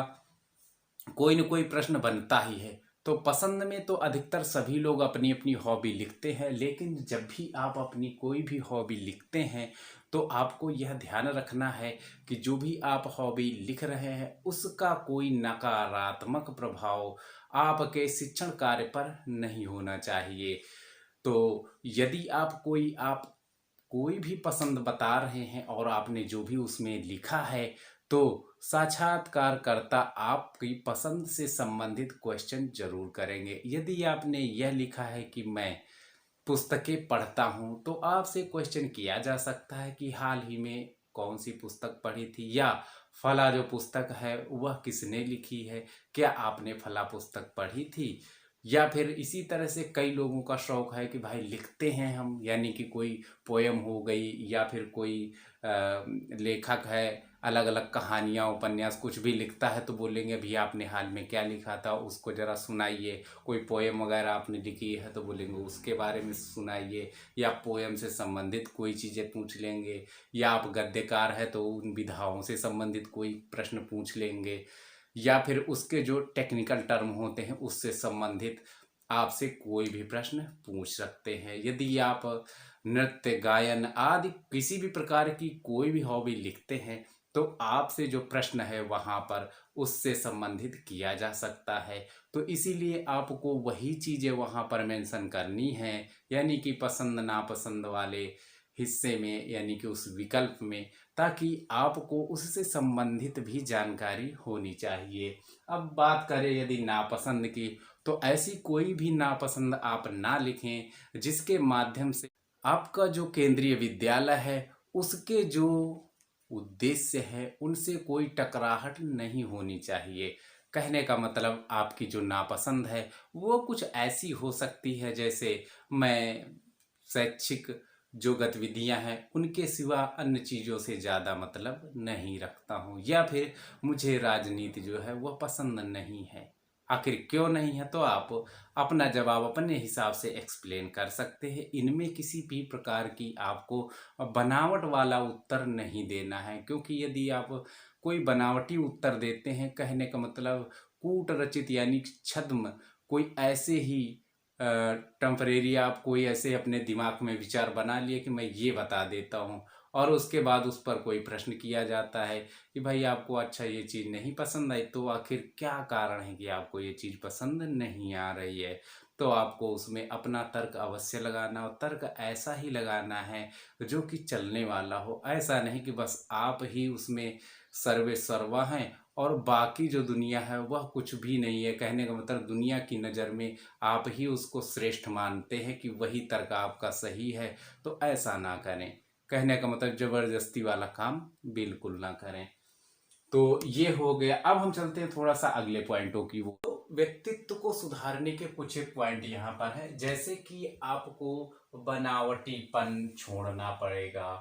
कोई न कोई प्रश्न बनता ही है। तो पसंद में तो अधिकतर सभी लोग अपनी अपनी हॉबी लिखते हैं, लेकिन जब भी आप अपनी कोई भी हॉबी लिखते हैं तो आपको यह ध्यान रखना है कि जो भी आप हॉबी लिख रहे हैं उसका कोई नकारात्मक प्रभाव आपके शिक्षण कार्य पर नहीं होना चाहिए। तो यदि आप कोई भी पसंद बता रहे हैं और आपने जो भी उसमें लिखा है, तो साक्षात्कारकर्ता आपकी पसंद से संबंधित क्वेश्चन ज़रूर करेंगे। यदि आपने यह लिखा है कि मैं पुस्तकें पढ़ता हूँ, तो आपसे क्वेश्चन किया जा सकता है कि हाल ही में कौन सी पुस्तक पढ़ी थी, या फला जो पुस्तक है वह किसने लिखी है, क्या आपने फला पुस्तक पढ़ी थी। या फिर इसी तरह से कई लोगों का शौक है कि भाई लिखते हैं हम, यानी कि कोई पोयम हो गई या फिर कोई लेखक है अलग अलग कहानियाँ उपन्यास कुछ भी लिखता है तो बोलेंगे भैया आपने हाल में क्या लिखा था उसको ज़रा सुनाइए। कोई पोएम वगैरह आपने लिखी है तो बोलेंगे उसके बारे में सुनाइए, या पोएम से संबंधित कोई चीज़ें पूछ लेंगे, या आप गद्यकार है तो उन विधाओं से संबंधित कोई प्रश्न पूछ लेंगे, या फिर उसके जो टेक्निकल टर्म होते हैं उससे संबंधित आपसे कोई भी प्रश्न पूछ सकते हैं। यदि आप नृत्य गायन आदि किसी भी प्रकार की कोई भी हॉबी लिखते हैं तो आपसे जो प्रश्न है वहाँ पर उससे संबंधित किया जा सकता है। तो इसीलिए आपको वही चीज़ें वहाँ पर मेंशन करनी है, यानी कि पसंद नापसंद वाले हिस्से में, यानी कि उस विकल्प में, ताकि आपको उससे संबंधित भी जानकारी होनी चाहिए। अब बात करें यदि नापसंद की, तो ऐसी कोई भी नापसंद आप ना लिखें जिसके माध्यम से आपका जो केंद्रीय विद्यालय है उसके जो उद्देश्य है उनसे कोई टकराहट नहीं होनी चाहिए। कहने का मतलब आपकी जो नापसंद है वो कुछ ऐसी हो सकती है जैसे मैं शैक्षिक जो गतिविधियां हैं उनके सिवा अन्य चीज़ों से ज़्यादा मतलब नहीं रखता हूँ, या फिर मुझे राजनीति जो है वह पसंद नहीं है। आखिर क्यों नहीं है तो आप अपना जवाब अपने हिसाब से एक्सप्लेन कर सकते हैं। इनमें किसी भी प्रकार की आपको बनावट वाला उत्तर नहीं देना है, क्योंकि यदि आप कोई बनावटी उत्तर देते हैं, कहने का मतलब कूट रचित यानी छद्म कोई ऐसे ही टेम्परेरी आप कोई ऐसे अपने दिमाग में विचार बना लिए कि मैं ये बता देता हूँ, और उसके बाद उस पर कोई प्रश्न किया जाता है कि भाई आपको अच्छा ये चीज़ नहीं पसंद आई, तो आखिर क्या कारण है कि आपको ये चीज़ पसंद नहीं आ रही है। तो आपको उसमें अपना तर्क अवश्य लगाना, और तर्क ऐसा ही लगाना है जो कि चलने वाला हो। ऐसा नहीं कि बस आप ही उसमें सर्वे सर्वा हैं और बाकी जो दुनिया है वह कुछ भी नहीं है। कहने का मतलब दुनिया की नज़र में आप ही उसको श्रेष्ठ मानते हैं कि वही तर्क आपका सही है। तो ऐसा ना करें। कहने का मतलब ज़बरदस्ती वाला काम बिल्कुल ना करें। तो ये हो गया। अब हम चलते हैं थोड़ा सा अगले पॉइंटों की। वो तो व्यक्तित्व को सुधारने के कुछ एक पॉइंट यहाँ पर है, जैसे कि आपको बनावटीपन छोड़ना पड़ेगा।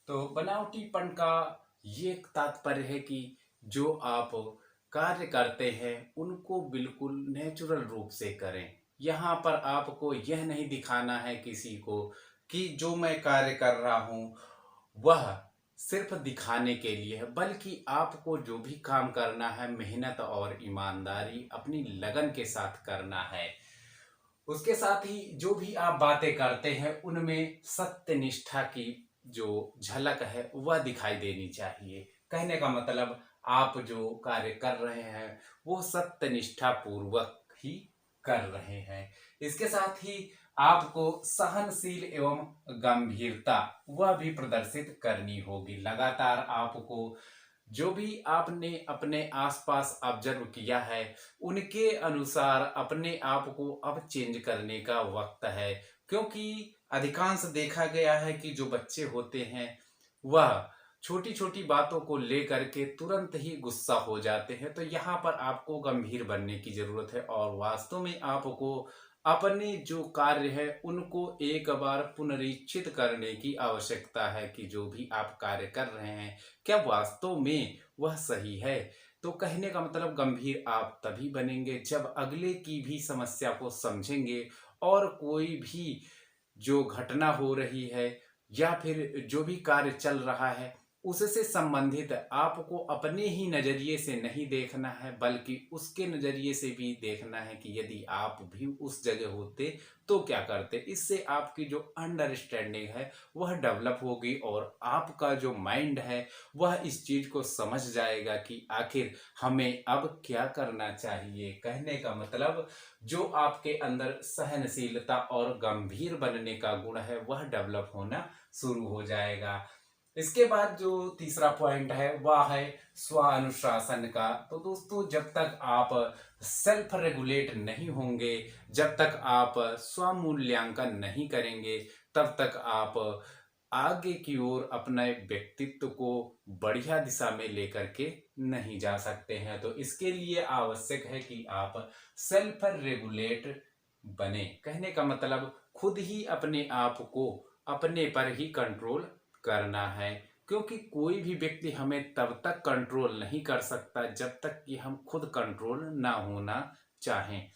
तो बनावटीपन का ये एक तात्पर्य है कि जो आप कार्य करते हैं उनको बिल्कुल नेचुरल रूप से करें। यहाँ पर आपको यह नहीं दिखाना है किसी को कि जो मैं कार्य कर रहा हूँ वह सिर्फ दिखाने के लिए है, बल्कि आपको जो भी काम करना है मेहनत और ईमानदारी अपनी लगन के साथ करना है। उसके साथ ही जो भी आप बातें करते हैं उनमें सत्यनिष्ठा की जो झलक है वह दिखाई देनी चाहिए। कहने का मतलब आप जो कार्य कर रहे हैं वो सत्यनिष्ठा पूर्वक ही कर रहे हैं। इसके साथ ही आपको सहनशील एवं गंभीरता वह भी प्रदर्शित करनी होगी। लगातार आपको जो भी आपने अपने आसपास ऑब्जर्व किया है उनके अनुसार अपने आप को अब चेंज करने का वक्त है, क्योंकि अधिकांश देखा गया है कि जो बच्चे होते हैं वह छोटी छोटी बातों को लेकर के तुरंत ही गुस्सा हो जाते हैं। तो यहाँ पर आपको गंभीर बनने की जरूरत है और वास्तव में आपको अपने जो कार्य है उनको एक बार पुनरीक्षित करने की आवश्यकता है कि जो भी आप कार्य कर रहे हैं क्या वास्तव में वह सही है। तो कहने का मतलब गंभीर आप तभी बनेंगे जब अगले की भी समस्या को समझेंगे, और कोई भी जो घटना हो रही है या फिर जो भी कार्य चल रहा है उससे संबंधित आपको अपने ही नज़रिए से नहीं देखना है, बल्कि उसके नज़रिए से भी देखना है कि यदि आप भी उस जगह होते तो क्या करते। इससे आपकी जो अंडरस्टैंडिंग है वह डेवलप होगी और आपका जो माइंड है वह इस चीज़ को समझ जाएगा कि आखिर हमें अब क्या करना चाहिए। कहने का मतलब जो आपके अंदर सहनशीलता और गंभीर बनने का गुण है वह डेवलप होना शुरू हो जाएगा। इसके बाद जो तीसरा पॉइंट है वह है स्वानुशासन का। तो दोस्तों, जब तक आप सेल्फ रेगुलेट नहीं होंगे, जब तक आप स्वमूल्यांकन नहीं करेंगे, तब तक आप आगे की ओर अपने व्यक्तित्व को बढ़िया दिशा में लेकर के नहीं जा सकते हैं। तो इसके लिए आवश्यक है कि आप सेल्फ रेगुलेट बने। कहने का मतलब खुद ही अपने आप को अपने पर ही कंट्रोल करना है, क्योंकि कोई भी व्यक्ति हमें तब तक कंट्रोल नहीं कर सकता जब तक कि हम खुद कंट्रोल ना होना चाहें।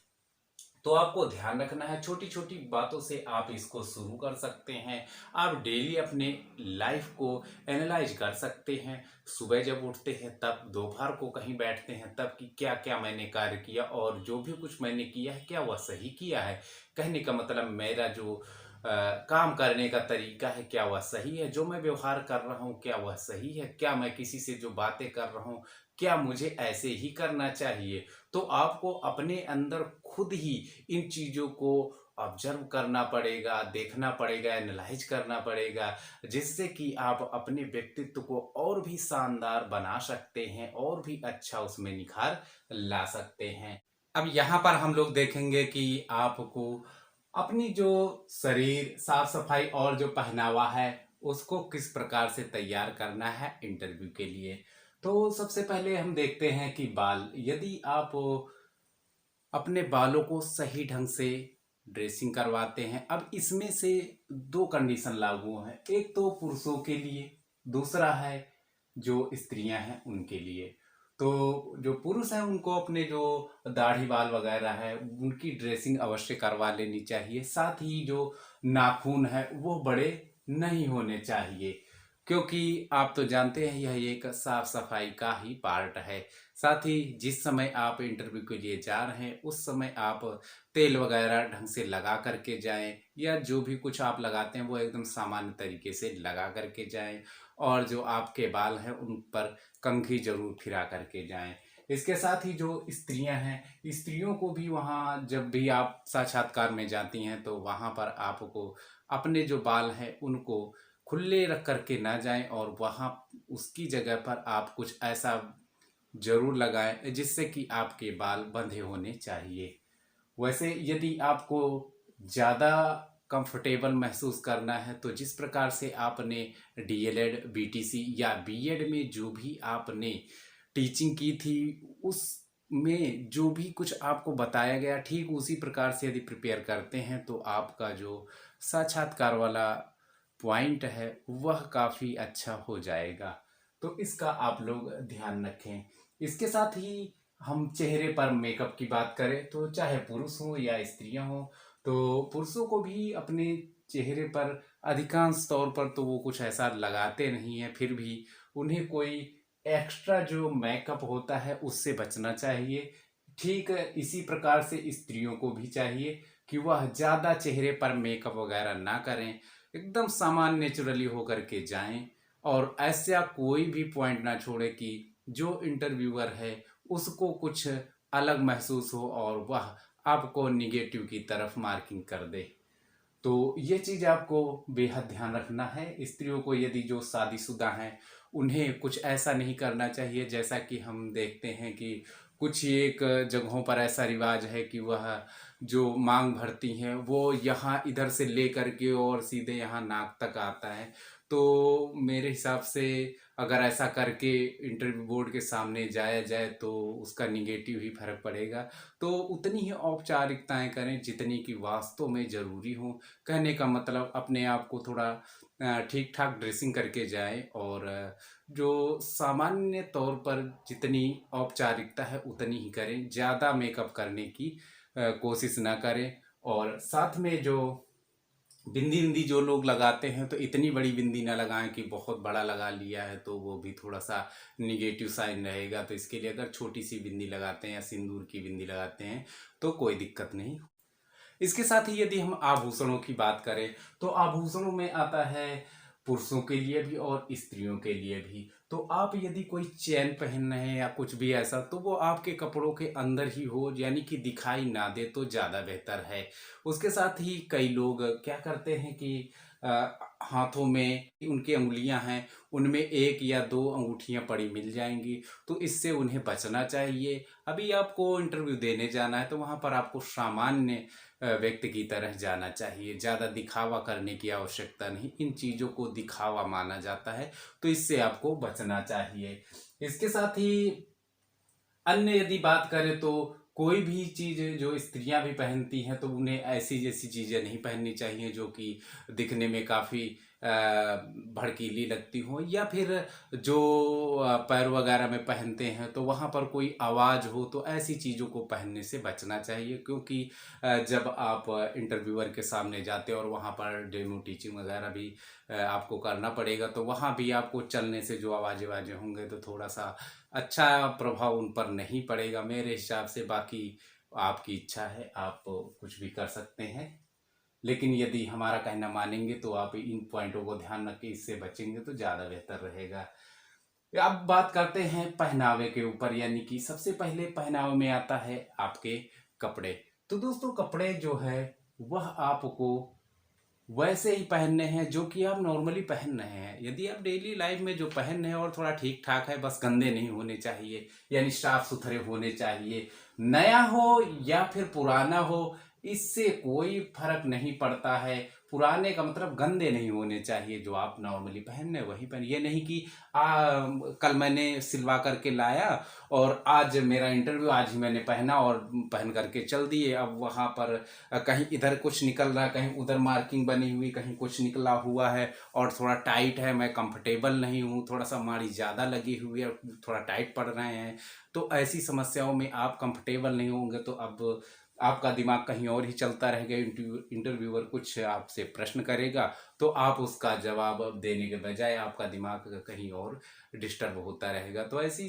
तो आपको ध्यान रखना है, छोटी छोटी बातों से आप इसको शुरू कर सकते हैं। आप डेली अपने लाइफ को एनालाइज कर सकते हैं। सुबह जब उठते हैं तब, दोपहर को कहीं बैठते हैं तब, कि क्या क्या मैंने कार्य किया और जो भी कुछ मैंने किया है क्या वह सही किया है। कहने का मतलब मेरा जो काम करने का तरीका है क्या वह सही है, जो मैं व्यवहार कर रहा हूँ क्या वह सही है, क्या मैं किसी से जो बातें कर रहा हूँ क्या मुझे ऐसे ही करना चाहिए। तो आपको अपने अंदर खुद ही इन चीज़ों को ऑब्जर्व करना पड़ेगा, देखना पड़ेगा, एनालाइज करना पड़ेगा, जिससे कि आप अपने व्यक्तित्व को और भी शानदार बना सकते हैं और भी अच्छा उसमें निखार ला सकते हैं। अब यहाँ पर हम लोग देखेंगे कि आपको अपनी जो शरीर साफ सफाई और जो पहनावा है उसको किस प्रकार से तैयार करना है इंटरव्यू के लिए। तो सबसे पहले हम देखते हैं कि बाल, यदि आप अपने बालों को सही ढंग से ड्रेसिंग करवाते हैं। अब इसमें से दो कंडीशन लागू हैं, एक तो पुरुषों के लिए, दूसरा है जो स्त्रियां हैं उनके लिए। तो जो पुरुष हैं उनको अपने जो दाढ़ी बाल वगैरह है उनकी ड्रेसिंग अवश्य करवा लेनी चाहिए। साथ ही जो नाखून है वो बड़े नहीं होने चाहिए, क्योंकि आप तो जानते हैं यह एक साफ सफाई का ही पार्ट है। साथ ही जिस समय आप इंटरव्यू के लिए जा रहे हैं उस समय आप तेल वगैरह ढंग से लगा करके जाएं, या जो भी कुछ आप लगाते हैं वो एकदम सामान्य तरीके से लगा करके जाएं। और जो आपके बाल हैं उन पर कंघी जरूर फिरा करके जाएं। इसके साथ ही जो स्त्रियां हैं, स्त्रियों को भी वहाँ जब भी आप साक्षात्कार में जाती हैं तो वहाँ पर आपको अपने जो बाल हैं उनको खुले रख करके ना जाएं, और वहाँ उसकी जगह पर आप कुछ ऐसा जरूर लगाएं जिससे कि आपके बाल बंधे होने चाहिए। वैसे यदि आपको ज़्यादा कंफर्टेबल महसूस करना है तो जिस प्रकार से आपने डीएलएड, बीटीसी या बीएड में जो भी आपने टीचिंग की थी उसमें जो भी कुछ आपको बताया गया ठीक उसी प्रकार से यदि प्रिपेयर करते हैं तो आपका जो साक्षात्कार वाला पॉइंट है वह काफ़ी अच्छा हो जाएगा। तो इसका आप लोग ध्यान रखें। इसके साथ ही हम चेहरे पर मेकअप की बात करें तो चाहे पुरुष हो या स्त्रियां हो, तो पुरुषों को भी अपने चेहरे पर अधिकांश तौर पर तो वो कुछ ऐसा लगाते नहीं है, फिर भी उन्हें कोई एक्स्ट्रा जो मेकअप होता है उससे बचना चाहिए। ठीक इसी प्रकार से स्त्रियों को भी चाहिए कि वह ज़्यादा चेहरे पर मेकअप वगैरह ना करें, एकदम सामान्य नेचुरली होकर के जाएं, और ऐसा कोई भी पॉइंट ना छोड़े कि जो इंटरव्यूअर है उसको कुछ अलग महसूस हो और वह आपको निगेटिव की तरफ मार्किंग कर दे। तो ये चीज़ आपको बेहद ध्यान रखना है। स्त्रियों को यदि जो शादीशुदा हैं उन्हें कुछ ऐसा नहीं करना चाहिए, जैसा कि हम देखते हैं कि कुछ एक जगहों पर ऐसा रिवाज है कि वह जो मांग भरती हैं वो यहाँ इधर से ले करके और सीधे यहाँ नाक तक आता है। तो मेरे हिसाब से अगर ऐसा करके इंटरव्यू बोर्ड के सामने जाया जाए तो उसका निगेटिव ही फर्क पड़ेगा। तो उतनी ही औपचारिकताएं करें जितनी कि वास्तव में ज़रूरी हो। कहने का मतलब अपने आप को थोड़ा ठीक ठाक ड्रेसिंग करके जाएं, और जो सामान्य तौर पर जितनी औपचारिकता है उतनी ही करें, ज़्यादा मेकअप करने की कोशिश ना करें। और साथ में जो बिंदी बिंदी जो लोग लगाते हैं तो इतनी बड़ी बिंदी ना लगाएं कि बहुत बड़ा लगा लिया है तो वो भी थोड़ा सा निगेटिव साइन रहेगा। तो इसके लिए अगर छोटी सी बिंदी लगाते हैं या सिंदूर की बिंदी लगाते हैं तो कोई दिक्कत नहीं। इसके साथ ही यदि हम आभूषणों की बात करें तो आभूषणों में आता है पुरुषों के लिए भी और स्त्रियों के लिए भी। तो आप यदि कोई चेन पहन रहे हैं या कुछ भी ऐसा तो वो आपके कपड़ों के अंदर ही हो, यानी कि दिखाई ना दे तो ज़्यादा बेहतर है। उसके साथ ही कई लोग क्या करते हैं कि हाथों में उनकी अंगुलियां हैं, उनमें एक या दो अंगूठियां पड़ी मिल जाएंगी, तो इससे उन्हें बचना चाहिए। अभी आपको इंटरव्यू देने जाना है तो वहाँ पर आपको सामान्य व्यक्ति की तरह जाना चाहिए, ज़्यादा दिखावा करने की आवश्यकता नहीं। इन चीज़ों को दिखावा माना जाता है तो इससे आपको बचना चाहिए। इसके साथ ही अन्य यदि बात करें तो कोई भी चीज़ जो स्त्रियां भी पहनती हैं तो उन्हें ऐसी जैसी चीज़ें नहीं पहननी चाहिए जो कि दिखने में काफ़ी भड़कीली लगती हो, या फिर जो पैर वगैरह में पहनते हैं तो वहाँ पर कोई आवाज़ हो, तो ऐसी चीज़ों को पहनने से बचना चाहिए। क्योंकि जब आप इंटरव्यूअर के सामने जाते हैं और वहाँ पर डेमो टीचिंग वगैरह भी आपको करना पड़ेगा तो वहाँ भी आपको चलने से जो आवाज़ें वाजें होंगे तो थोड़ा सा अच्छा प्रभाव उन पर नहीं पड़ेगा मेरे हिसाब से। बाकी आपकी इच्छा है, आप कुछ भी कर सकते हैं, लेकिन यदि हमारा कहना मानेंगे तो आप इन पॉइंटों को ध्यान रख के इससे बचेंगे तो ज़्यादा बेहतर रहेगा। अब बात करते हैं पहनावे के ऊपर, यानी कि सबसे पहले पहनावे में आता है आपके कपड़े। तो दोस्तों कपड़े जो है वह आपको वैसे ही पहनने हैं जो कि आप नॉर्मली पहन रहे हैं। यदि आप डेली लाइफ में जो पहन रहे हैं और थोड़ा ठीक ठाक है, बस गंदे नहीं होने चाहिए, यानी साफ सुथरे होने चाहिए। नया हो या फिर पुराना हो इससे कोई फर्क नहीं पड़ता है। पुराने का मतलब गंदे नहीं होने चाहिए, जो आप नॉर्मली पहन रहे वही पहन। ये नहीं कि कल मैंने सिलवा करके लाया और आज मेरा इंटरव्यू, आज ही मैंने पहना और पहन करके चल दिए। अब वहाँ पर कहीं इधर कुछ निकल रहा है, कहीं उधर मार्किंग बनी हुई, कहीं कुछ निकला हुआ है और थोड़ा टाइट है, मैं कंफर्टेबल नहीं हूँ, थोड़ा सा माड़ी ज़्यादा लगी हुई है और थोड़ा टाइट पड़ रहे हैं, तो ऐसी समस्याओं में आप कंफर्टेबल नहीं होंगे तो अब आपका दिमाग कहीं और ही चलता रहेगा। इंटरव्यूअर कुछ आपसे प्रश्न करेगा तो आप उसका जवाब देने के बजाय आपका दिमाग कहीं और डिस्टर्ब होता रहेगा। तो ऐसी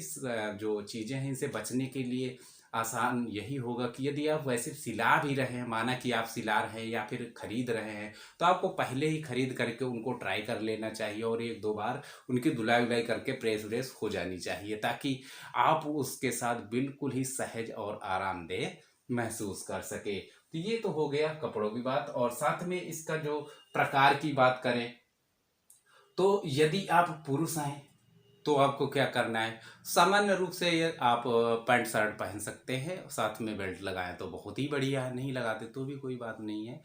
जो चीज़ें हैं इनसे बचने के लिए आसान यही होगा कि यदि आप वैसे सिला भी रहे हैं, माना कि आप सिला रहे हैं या फिर खरीद रहे हैं, तो आपको पहले ही खरीद करके उनको ट्राई कर लेना चाहिए और एक दो बार उनकी धुलाई उलाई करके प्रेस व्रेस हो जानी चाहिए, ताकि आप उसके साथ बिल्कुल ही सहज और आरामदेह महसूस कर सके। तो ये तो हो गया कपड़ों की बात। और साथ में इसका जो प्रकार की बात करें तो यदि आप पुरुष हैं तो आपको क्या करना है, सामान्य रूप से ये आप पैंट शर्ट पहन सकते हैं, साथ में बेल्ट लगाएं तो बहुत ही बढ़िया है, नहीं लगाते तो भी कोई बात नहीं है।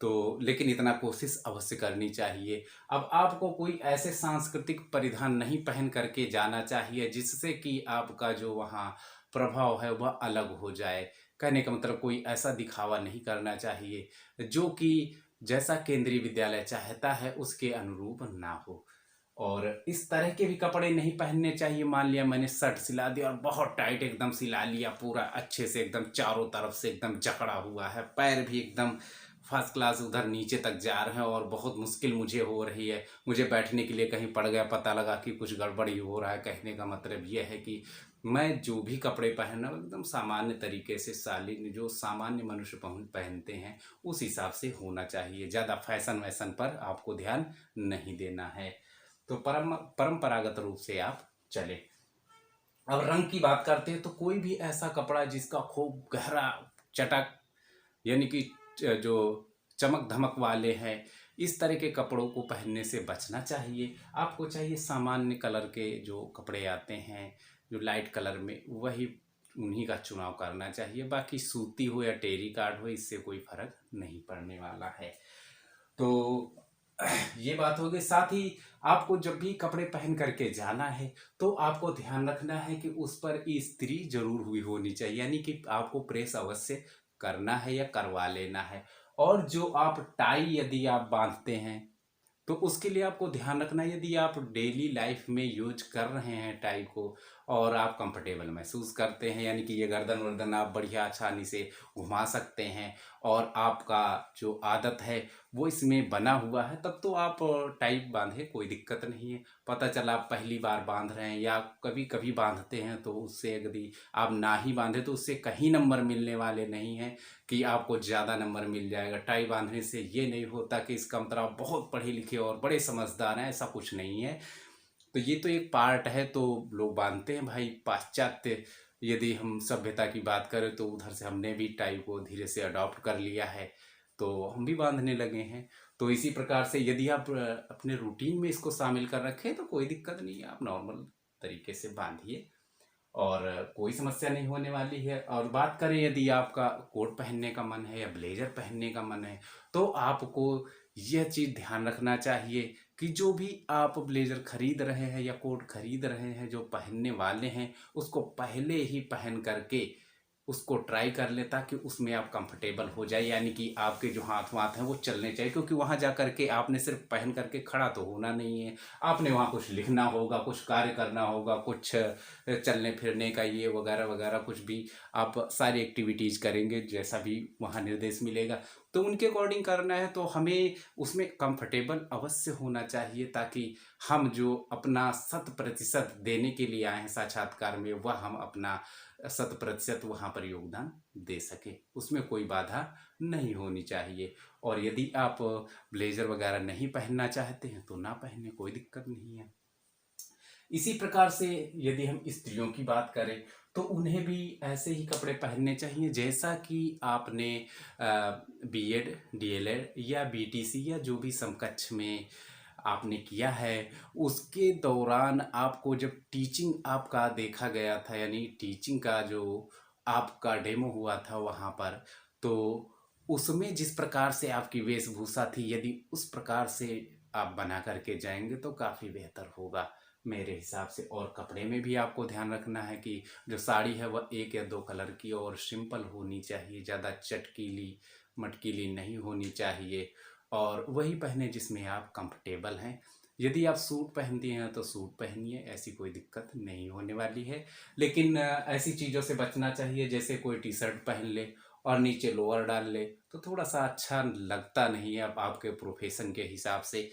तो लेकिन इतना कोशिश अवश्य करनी चाहिए। अब आपको कोई ऐसे सांस्कृतिक परिधान नहीं पहन करके जाना चाहिए जिससे कि आपका जो वहाँ प्रभाव है वह अलग हो जाए। कहने का मतलब कोई ऐसा दिखावा नहीं करना चाहिए जो कि जैसा केंद्रीय विद्यालय चाहता है उसके अनुरूप ना हो। और इस तरह के भी कपड़े नहीं पहनने चाहिए। मान लिया मैंने शर्ट सिला दिया और बहुत टाइट एकदम सिला लिया, पूरा अच्छे से एकदम चारों तरफ से एकदम जकड़ा हुआ है, पैर भी एकदम फर्स्ट क्लास उधर नीचे तक जा रहे हैं और बहुत मुश्किल मुझे हो रही है, मुझे बैठने के लिए कहीं पड़ गया, पता लगा कि कुछ गड़बड़ी हो रहा है। कहने का मतलब यह है कि मैं जो भी कपड़े पहन रहा हूँ एकदम सामान्य तरीके से, शालीन जो सामान्य मनुष्य पहनते हैं उस हिसाब से होना चाहिए। ज़्यादा फैशन वैशन पर आपको ध्यान नहीं देना है। तो परंपरागत रूप से आप चले। अब रंग की बात करते हैं तो कोई भी ऐसा कपड़ा जिसका खूब गहरा चटक, यानी कि जो चमक धमक वाले हैं, इस तरह के कपड़ों को पहनने से बचना चाहिए। आपको चाहिए सामान्य कलर के जो कपड़े आते हैं जो लाइट कलर में, वही उन्हीं का चुनाव करना चाहिए। बाकी सूती हो या टेरी कार्ड हो इससे कोई फर्क नहीं पड़ने वाला है। तो ये बात हो गई। साथ ही आपको जब भी कपड़े पहन करके जाना है तो आपको ध्यान रखना है कि उस पर इस्त्री जरूर हुई होनी चाहिए, यानी कि आपको प्रेस अवश्य करना है या करवा लेना है। और जो आप टाई यदि आप बांधते हैं तो उसके लिए आपको ध्यान रखना है, यदि आप डेली लाइफ में यूज कर रहे हैं टाई को और आप कंफर्टेबल महसूस करते हैं, यानी कि ये गर्दन वर्दन आप बढ़िया आसानी से घुमा सकते हैं और आपका जो आदत है वो इसमें बना हुआ है, तब तो आप टाइट बांधे, कोई दिक्कत नहीं है। पता चला आप पहली बार बांध रहे हैं या कभी कभी बांधते हैं तो उससे यदि आप ना ही बांधे तो उससे कहीं नंबर मिलने वाले नहीं हैं कि आपको ज़्यादा नंबर मिल जाएगा। टाई बांधने से ये नहीं होता कि इसका मतलब आप बहुत पढ़े लिखे और बड़े समझदार हैं, ऐसा कुछ नहीं है। तो ये तो एक पार्ट है, तो लोग बांधते हैं भाई। पाश्चात्य यदि हम सभ्यता की बात करें तो उधर से हमने भी टाई को धीरे से अडॉप्ट कर लिया है, तो हम भी बांधने लगे हैं। तो इसी प्रकार से यदि आप अपने रूटीन में इसको शामिल कर रखें तो कोई दिक्कत नहीं है, आप नॉर्मल तरीके से बांधिए और कोई समस्या नहीं होने वाली है। और बात करें यदि आपका कोट पहनने का मन है या ब्लेजर पहनने का मन है, तो आपको यह चीज़ ध्यान रखना चाहिए कि जो भी आप ब्लेजर खरीद रहे हैं या कोट खरीद रहे हैं, जो पहनने वाले हैं, उसको पहले ही पहन करके उसको ट्राई कर लें ताकि उसमें आप कंफर्टेबल हो जाए, यानी कि आपके जो हाथ वाथ हैं वो चलने चाहिए। क्योंकि वहाँ जा कर के आपने सिर्फ पहन करके खड़ा तो होना नहीं है, आपने वहाँ कुछ लिखना होगा, कुछ कार्य करना होगा, कुछ चलने फिरने का ये वगैरह वगैरह कुछ भी आप सारी एक्टिविटीज़ करेंगे, जैसा भी वहाँ निर्देश मिलेगा तो उनके अकॉर्डिंग करना है। तो हमें उसमें कंफर्टेबल अवश्य होना चाहिए ताकि हम जो अपना 100% देने के लिए आए हैं साक्षात्कार में, वह हम अपना 100% वहाँ पर योगदान दे सके, उसमें कोई बाधा नहीं होनी चाहिए। और यदि आप ब्लेजर वगैरह नहीं पहनना चाहते हैं तो ना पहने, कोई दिक्कत नहीं है। इसी प्रकार से यदि हम स्त्रियों की बात करें तो उन्हें भी ऐसे ही कपड़े पहनने चाहिए जैसा कि आपने बीएड, डीएलएड या बीटीसी या जो भी समकक्ष में आपने किया है, उसके दौरान आपको जब टीचिंग आपका देखा गया था, यानी टीचिंग का जो आपका डेमो हुआ था वहाँ पर, तो उसमें जिस प्रकार से आपकी वेशभूषा थी, यदि उस प्रकार से आप बना करके जाएंगे तो काफ़ी बेहतर होगा मेरे हिसाब से। और कपड़े में भी आपको ध्यान रखना है कि जो साड़ी है वह 1 या 2 कलर की और सिंपल होनी चाहिए, ज़्यादा चटकीली मटकीली नहीं होनी चाहिए, और वही पहने जिसमें आप कंफर्टेबल हैं। यदि आप सूट पहनती हैं तो सूट पहनिए, ऐसी कोई दिक्कत नहीं होने वाली है। लेकिन ऐसी चीज़ों से बचना चाहिए जैसे कोई टी शर्ट पहन ले और नीचे लोअर डाल ले, तो थोड़ा सा अच्छा लगता नहीं है अब आपके प्रोफेशन के हिसाब से।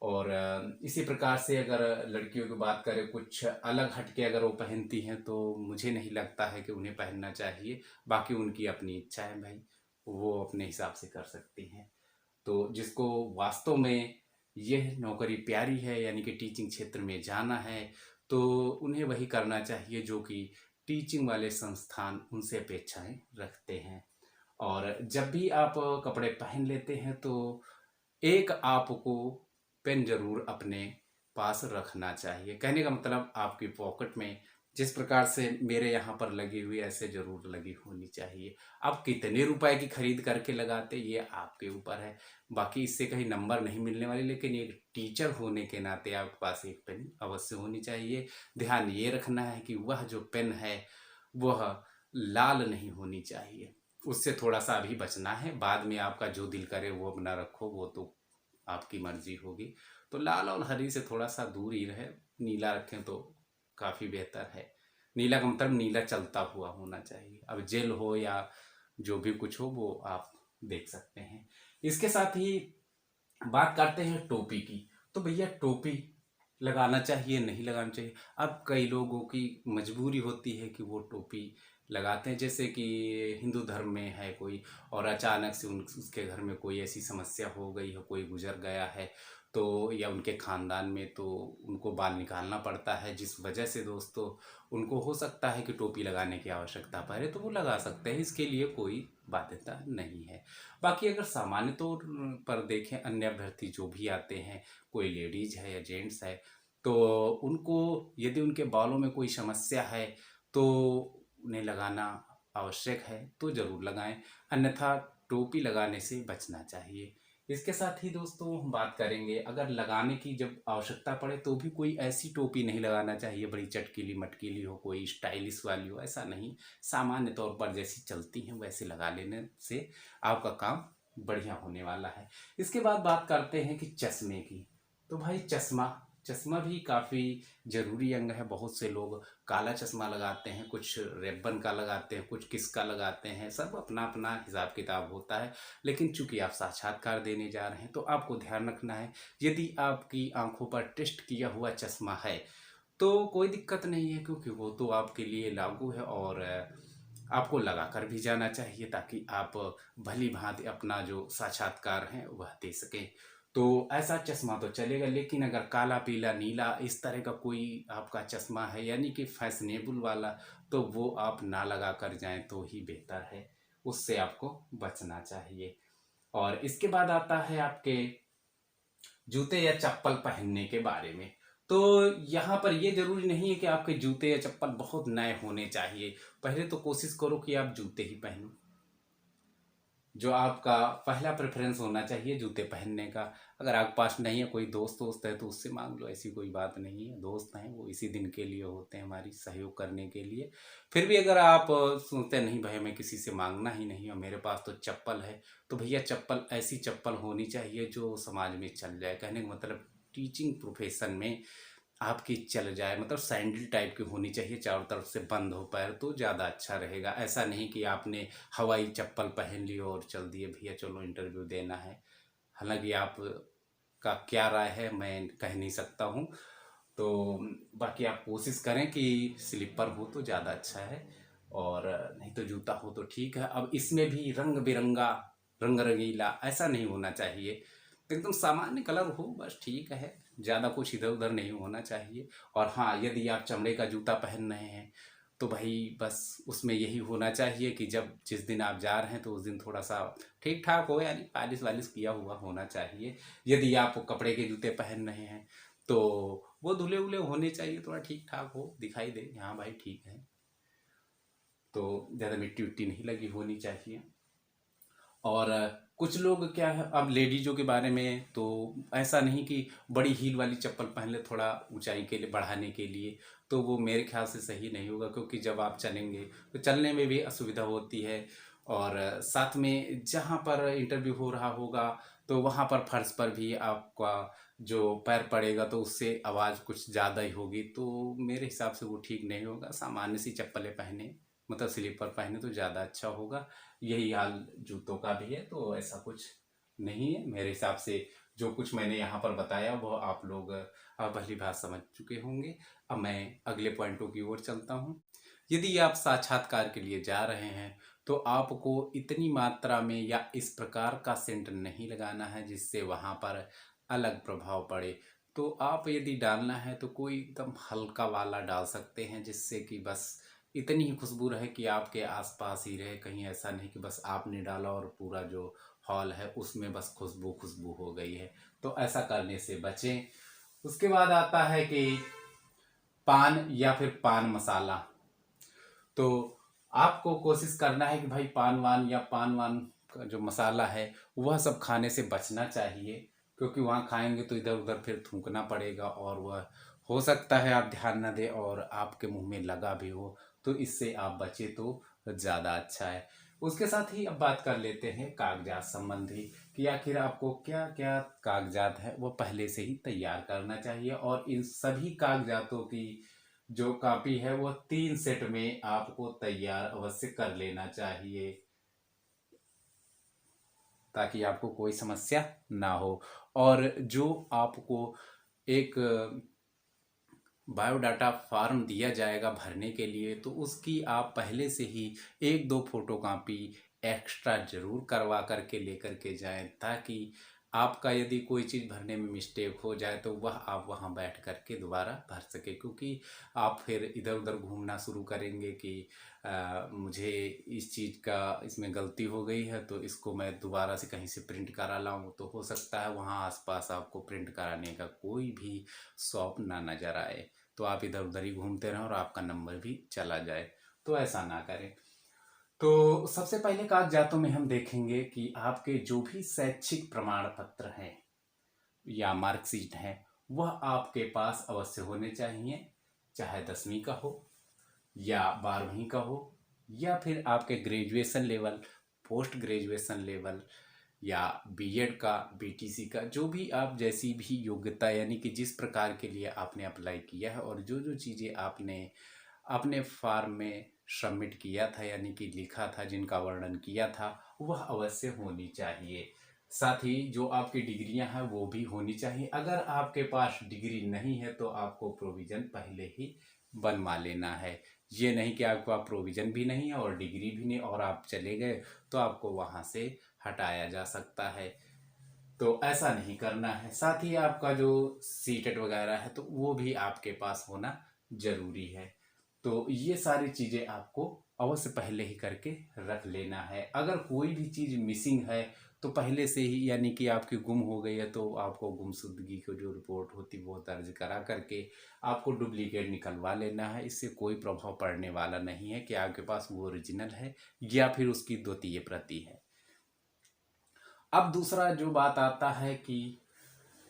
और इसी प्रकार से अगर लड़कियों की बात करें, कुछ अलग हटके अगर वो पहनती हैं तो मुझे नहीं लगता है कि उन्हें पहनना चाहिए। बाकी उनकी अपनी इच्छा है भाई, वो अपने हिसाब से कर सकती हैं। तो जिसको वास्तव में यह नौकरी प्यारी है, यानी कि टीचिंग क्षेत्र में जाना है, तो उन्हें वही करना चाहिए जो कि टीचिंग वाले संस्थान उनसे अपेक्षाएं रखते हैं। और जब भी आप कपड़े पहन लेते हैं तो एक आपको पेन जरूर अपने पास रखना चाहिए। कहने का मतलब आपकी पॉकेट में जिस प्रकार से मेरे यहाँ पर लगी हुई, ऐसे जरूर लगी होनी चाहिए। आप कितने रुपए की खरीद करके लगाते ये आपके ऊपर है, बाकी इससे कहीं नंबर नहीं मिलने वाले, लेकिन एक टीचर होने के नाते आपके पास एक पेन अवश्य होनी चाहिए। ध्यान ये रखना है कि वह जो पेन है वह लाल नहीं होनी चाहिए, उससे थोड़ा सा अभी बचना है। बाद में आपका जो दिल करे वो अपना रखो, वो तो आपकी मर्जी होगी। तो लाल और हरी से थोड़ा सा दूर ही रहे, नीला रखें तो काफ़ी बेहतर है। नीला का मतलब नीला चलता हुआ होना चाहिए, अब जेल हो या जो भी कुछ हो वो आप देख सकते हैं। इसके साथ ही बात करते हैं टोपी की। तो भैया टोपी लगाना चाहिए नहीं लगाना चाहिए, अब कई लोगों की मजबूरी होती है कि वो टोपी लगाते हैं। जैसे कि हिंदू धर्म में है कोई और अचानक से उसके घर में कोई ऐसी समस्या हो गई है, कोई गुजर गया है तो, या उनके ख़ानदान में, तो उनको बाल निकालना पड़ता है, जिस वजह से दोस्तों उनको हो सकता है कि टोपी लगाने की आवश्यकता पड़े, तो वो लगा सकते हैं, इसके लिए कोई बाध्यता नहीं है। बाकी अगर सामान्य तौर पर देखें, अन्य अभ्यर्थी जो भी आते हैं, कोई लेडीज है या जेंट्स है, तो उनको यदि उनके बालों में कोई समस्या है तो उन्हें लगाना आवश्यक है तो ज़रूर लगाएं, अन्यथा टोपी लगाने से बचना चाहिए। इसके साथ ही दोस्तों हम बात करेंगे, अगर लगाने की जब आवश्यकता पड़े तो भी कोई ऐसी टोपी नहीं लगाना चाहिए बड़ी चटकीली मटकीली हो, कोई स्टाइलिश वाली हो, ऐसा नहीं। सामान्य तौर पर जैसी चलती हैं वैसे लगा लेने से आपका काम बढ़िया होने वाला है। इसके बाद बात करते हैं कि चश्मे की। तो भाई चश्मा चश्मा भी काफ़ी ज़रूरी अंग है। बहुत से लोग काला चश्मा लगाते हैं, कुछ रेबन का लगाते हैं, कुछ किसका लगाते हैं, सब अपना अपना हिसाब किताब होता है। लेकिन चूंकि आप साक्षात्कार देने जा रहे हैं तो आपको ध्यान रखना है, यदि आपकी आंखों पर टेस्ट किया हुआ चश्मा है तो कोई दिक्कत नहीं है, क्योंकि वो तो आपके लिए लागू है और आपको लगा कर भी जाना चाहिए ताकि आप भली भांति अपना जो साक्षात्कार है वह दे सकें। तो ऐसा चश्मा तो चलेगा, लेकिन अगर काला पीला नीला इस तरह का कोई आपका चश्मा है यानी कि फैशनेबल वाला, तो वो आप ना लगा कर जाएं तो ही बेहतर है, उससे आपको बचना चाहिए। और इसके बाद आता है आपके जूते या चप्पल पहनने के बारे में। तो यहाँ पर ये ज़रूरी नहीं है कि आपके जूते या चप्पल बहुत नए होने चाहिए। पहले तो कोशिश करो कि आप जूते ही पहनो। जो आपका पहला प्रेफरेंस होना चाहिए जूते पहनने का। अगर आपके पास नहीं है, कोई दोस्त है तो उससे मांग लो, ऐसी कोई बात नहीं है। दोस्त हैं वो इसी दिन के लिए होते हैं, हमारी सहयोग करने के लिए। फिर भी अगर आप सोचते नहीं भाई मैं किसी से मांगना ही नहीं और मेरे पास तो चप्पल है, तो भैया चप्पल ऐसी चप्पल होनी चाहिए जो समाज में चल जाए। कहने का मतलब टीचिंग प्रोफेशन में आपकी चल जाए, मतलब सैंडल टाइप की होनी चाहिए, चारों तरफ से बंद हो पैर, तो ज़्यादा अच्छा रहेगा। ऐसा नहीं कि आपने हवाई चप्पल पहन ली और चल दिए भैया चलो इंटरव्यू देना है। हालांकि आप का क्या राय है मैं कह नहीं सकता हूँ। तो बाकी आप कोशिश करें कि स्लीपर हो तो ज़्यादा अच्छा है, और नहीं तो जूता हो तो ठीक है। अब इसमें भी रंग बिरंगा, रंग रंगीला ऐसा नहीं होना चाहिए, एकदम सामान्य कलर हो बस ठीक है, ज़्यादा कुछ इधर उधर नहीं होना चाहिए। और हाँ, यदि आप चमड़े का जूता पहन रहे हैं तो भाई बस उसमें यही होना चाहिए कि जब जिस दिन आप जा रहे हैं तो उस दिन थोड़ा सा ठीक ठाक हो, यानी पालिश वालिश किया हुआ होना चाहिए। यदि आप कपड़े के जूते पहन रहे हैं तो वो धुले उले होने चाहिए, थोड़ा ठीक ठाक हो, दिखाई दे हाँ भाई ठीक है। तो ज़्यादा मिट्टी उट्टी नहीं लगी होनी चाहिए। और कुछ लोग क्या है, अब लेडीज़ों के बारे में तो ऐसा नहीं कि बड़ी हील वाली चप्पल पहन ले थोड़ा ऊंचाई के लिए बढ़ाने के लिए, तो वो मेरे ख्याल से सही नहीं होगा, क्योंकि जब आप चलेंगे तो चलने में भी असुविधा होती है। और साथ में जहाँ पर इंटरव्यू हो रहा होगा तो वहाँ पर फर्श पर भी आपका जो पैर पड़ेगा तो उससे आवाज़ कुछ ज़्यादा ही होगी, तो मेरे हिसाब से वो ठीक नहीं होगा। सामान्य सी चप्पलें पहने, मतलब स्लीपर पहने तो ज़्यादा अच्छा होगा। यही हाल जूतों का भी है, तो ऐसा कुछ नहीं है मेरे हिसाब से। जो कुछ मैंने यहाँ पर बताया वो आप लोग भली बात समझ चुके होंगे। अब मैं अगले पॉइंटों की ओर चलता हूँ। यदि आप साक्षात्कार के लिए जा रहे हैं तो आपको इतनी मात्रा में या इस प्रकार का सेंट नहीं लगाना है जिससे वहाँ पर अलग प्रभाव पड़े। तो आप यदि डालना है तो कोई एकदम हल्का वाला डाल सकते हैं, जिससे कि बस इतनी ही खुशबू रहे कि आपके आसपास ही रहे, कहीं ऐसा नहीं कि बस आपने डाला और पूरा जो हॉल है उसमें बस खुशबू खुशबू हो गई है। तो ऐसा करने से बचें। उसके बाद आता है कि पान या फिर पान मसाला। तो आपको कोशिश करना है कि भाई पान वान या पान वान का जो मसाला है वह सब खाने से बचना चाहिए, क्योंकि वहाँ खाएंगे तो इधर उधर फिर थूकना पड़ेगा और वह हो सकता है आप ध्यान न दें और आपके मुंह में लगा भी हो, तो इससे आप बचे तो ज़्यादा अच्छा है। उसके साथ ही अब बात कर लेते हैं कागजात संबंधी, कि आखिर आपको क्या क्या कागजात है वो पहले से ही तैयार करना चाहिए। और इन सभी कागजातों की जो कॉपी है वो 3 सेट में आपको तैयार अवश्य कर लेना चाहिए, ताकि आपको कोई समस्या ना हो। और जो आपको एक बायोडाटा फॉर्म दिया जाएगा भरने के लिए, तो उसकी आप पहले से ही 1-2 फोटो कॉपी एक्स्ट्रा ज़रूर करवा करके लेकर के जाएं, ताकि आपका यदि कोई चीज़ भरने में मिस्टेक हो जाए तो वह आप वहां बैठ करके दोबारा भर सके। क्योंकि आप फिर इधर उधर घूमना शुरू करेंगे कि मुझे इस चीज़ का इसमें गलती हो गई है तो इसको मैं दोबारा से कहीं से प्रिंट करा लाऊं, तो हो सकता है वहाँ आसपास आपको प्रिंट कराने का कोई भी शॉप ना नज़र आए, तो आप इधर उधर ही घूमते रहें और आपका नंबर भी चला जाए। तो ऐसा ना करें। तो सबसे पहले कागजातों में हम देखेंगे कि आपके जो भी शैक्षिक प्रमाण पत्र हैं या मार्कशीट हैं वह आपके पास अवश्य होने चाहिए, चाहे 10वीं का हो या 12वीं का हो या फिर आपके graduation level, post graduation level या बीएड का, बीटीसी का, जो भी आप जैसी भी योग्यता यानी कि जिस प्रकार के लिए आपने अप्लाई किया है और जो जो चीज़ें आपने अपने फॉर्म में सबमिट किया था यानी कि लिखा था, जिनका वर्णन किया था, वह अवश्य होनी चाहिए। साथ ही जो आपकी डिग्रियां हैं वो भी होनी चाहिए। अगर आपके पास डिग्री नहीं है तो आपको प्रोविज़न पहले ही बनवा लेना है। ये नहीं कि आपके पास प्रोविज़न भी नहीं है और डिग्री भी नहीं और आप चले गए तो आपको वहाँ से हटाया जा सकता है। तो ऐसा नहीं करना है। साथ ही आपका जो सीटेट वगैरह है तो वो भी आपके पास होना ज़रूरी है। तो ये सारी चीज़ें आपको अवश्य पहले ही करके रख लेना है। अगर कोई भी चीज़ मिसिंग है तो पहले से ही यानी कि आपकी गुम हो गई है तो आपको गुमशुदगी की जो रिपोर्ट होती है वो दर्ज करा करके आपको डुप्लीकेट निकलवा लेना है। इससे कोई प्रभाव पड़ने वाला नहीं है कि आपके पास वो ओरिजिनल है या फिर उसकी द्वितीय प्रति है। अब दूसरा जो बात आता है कि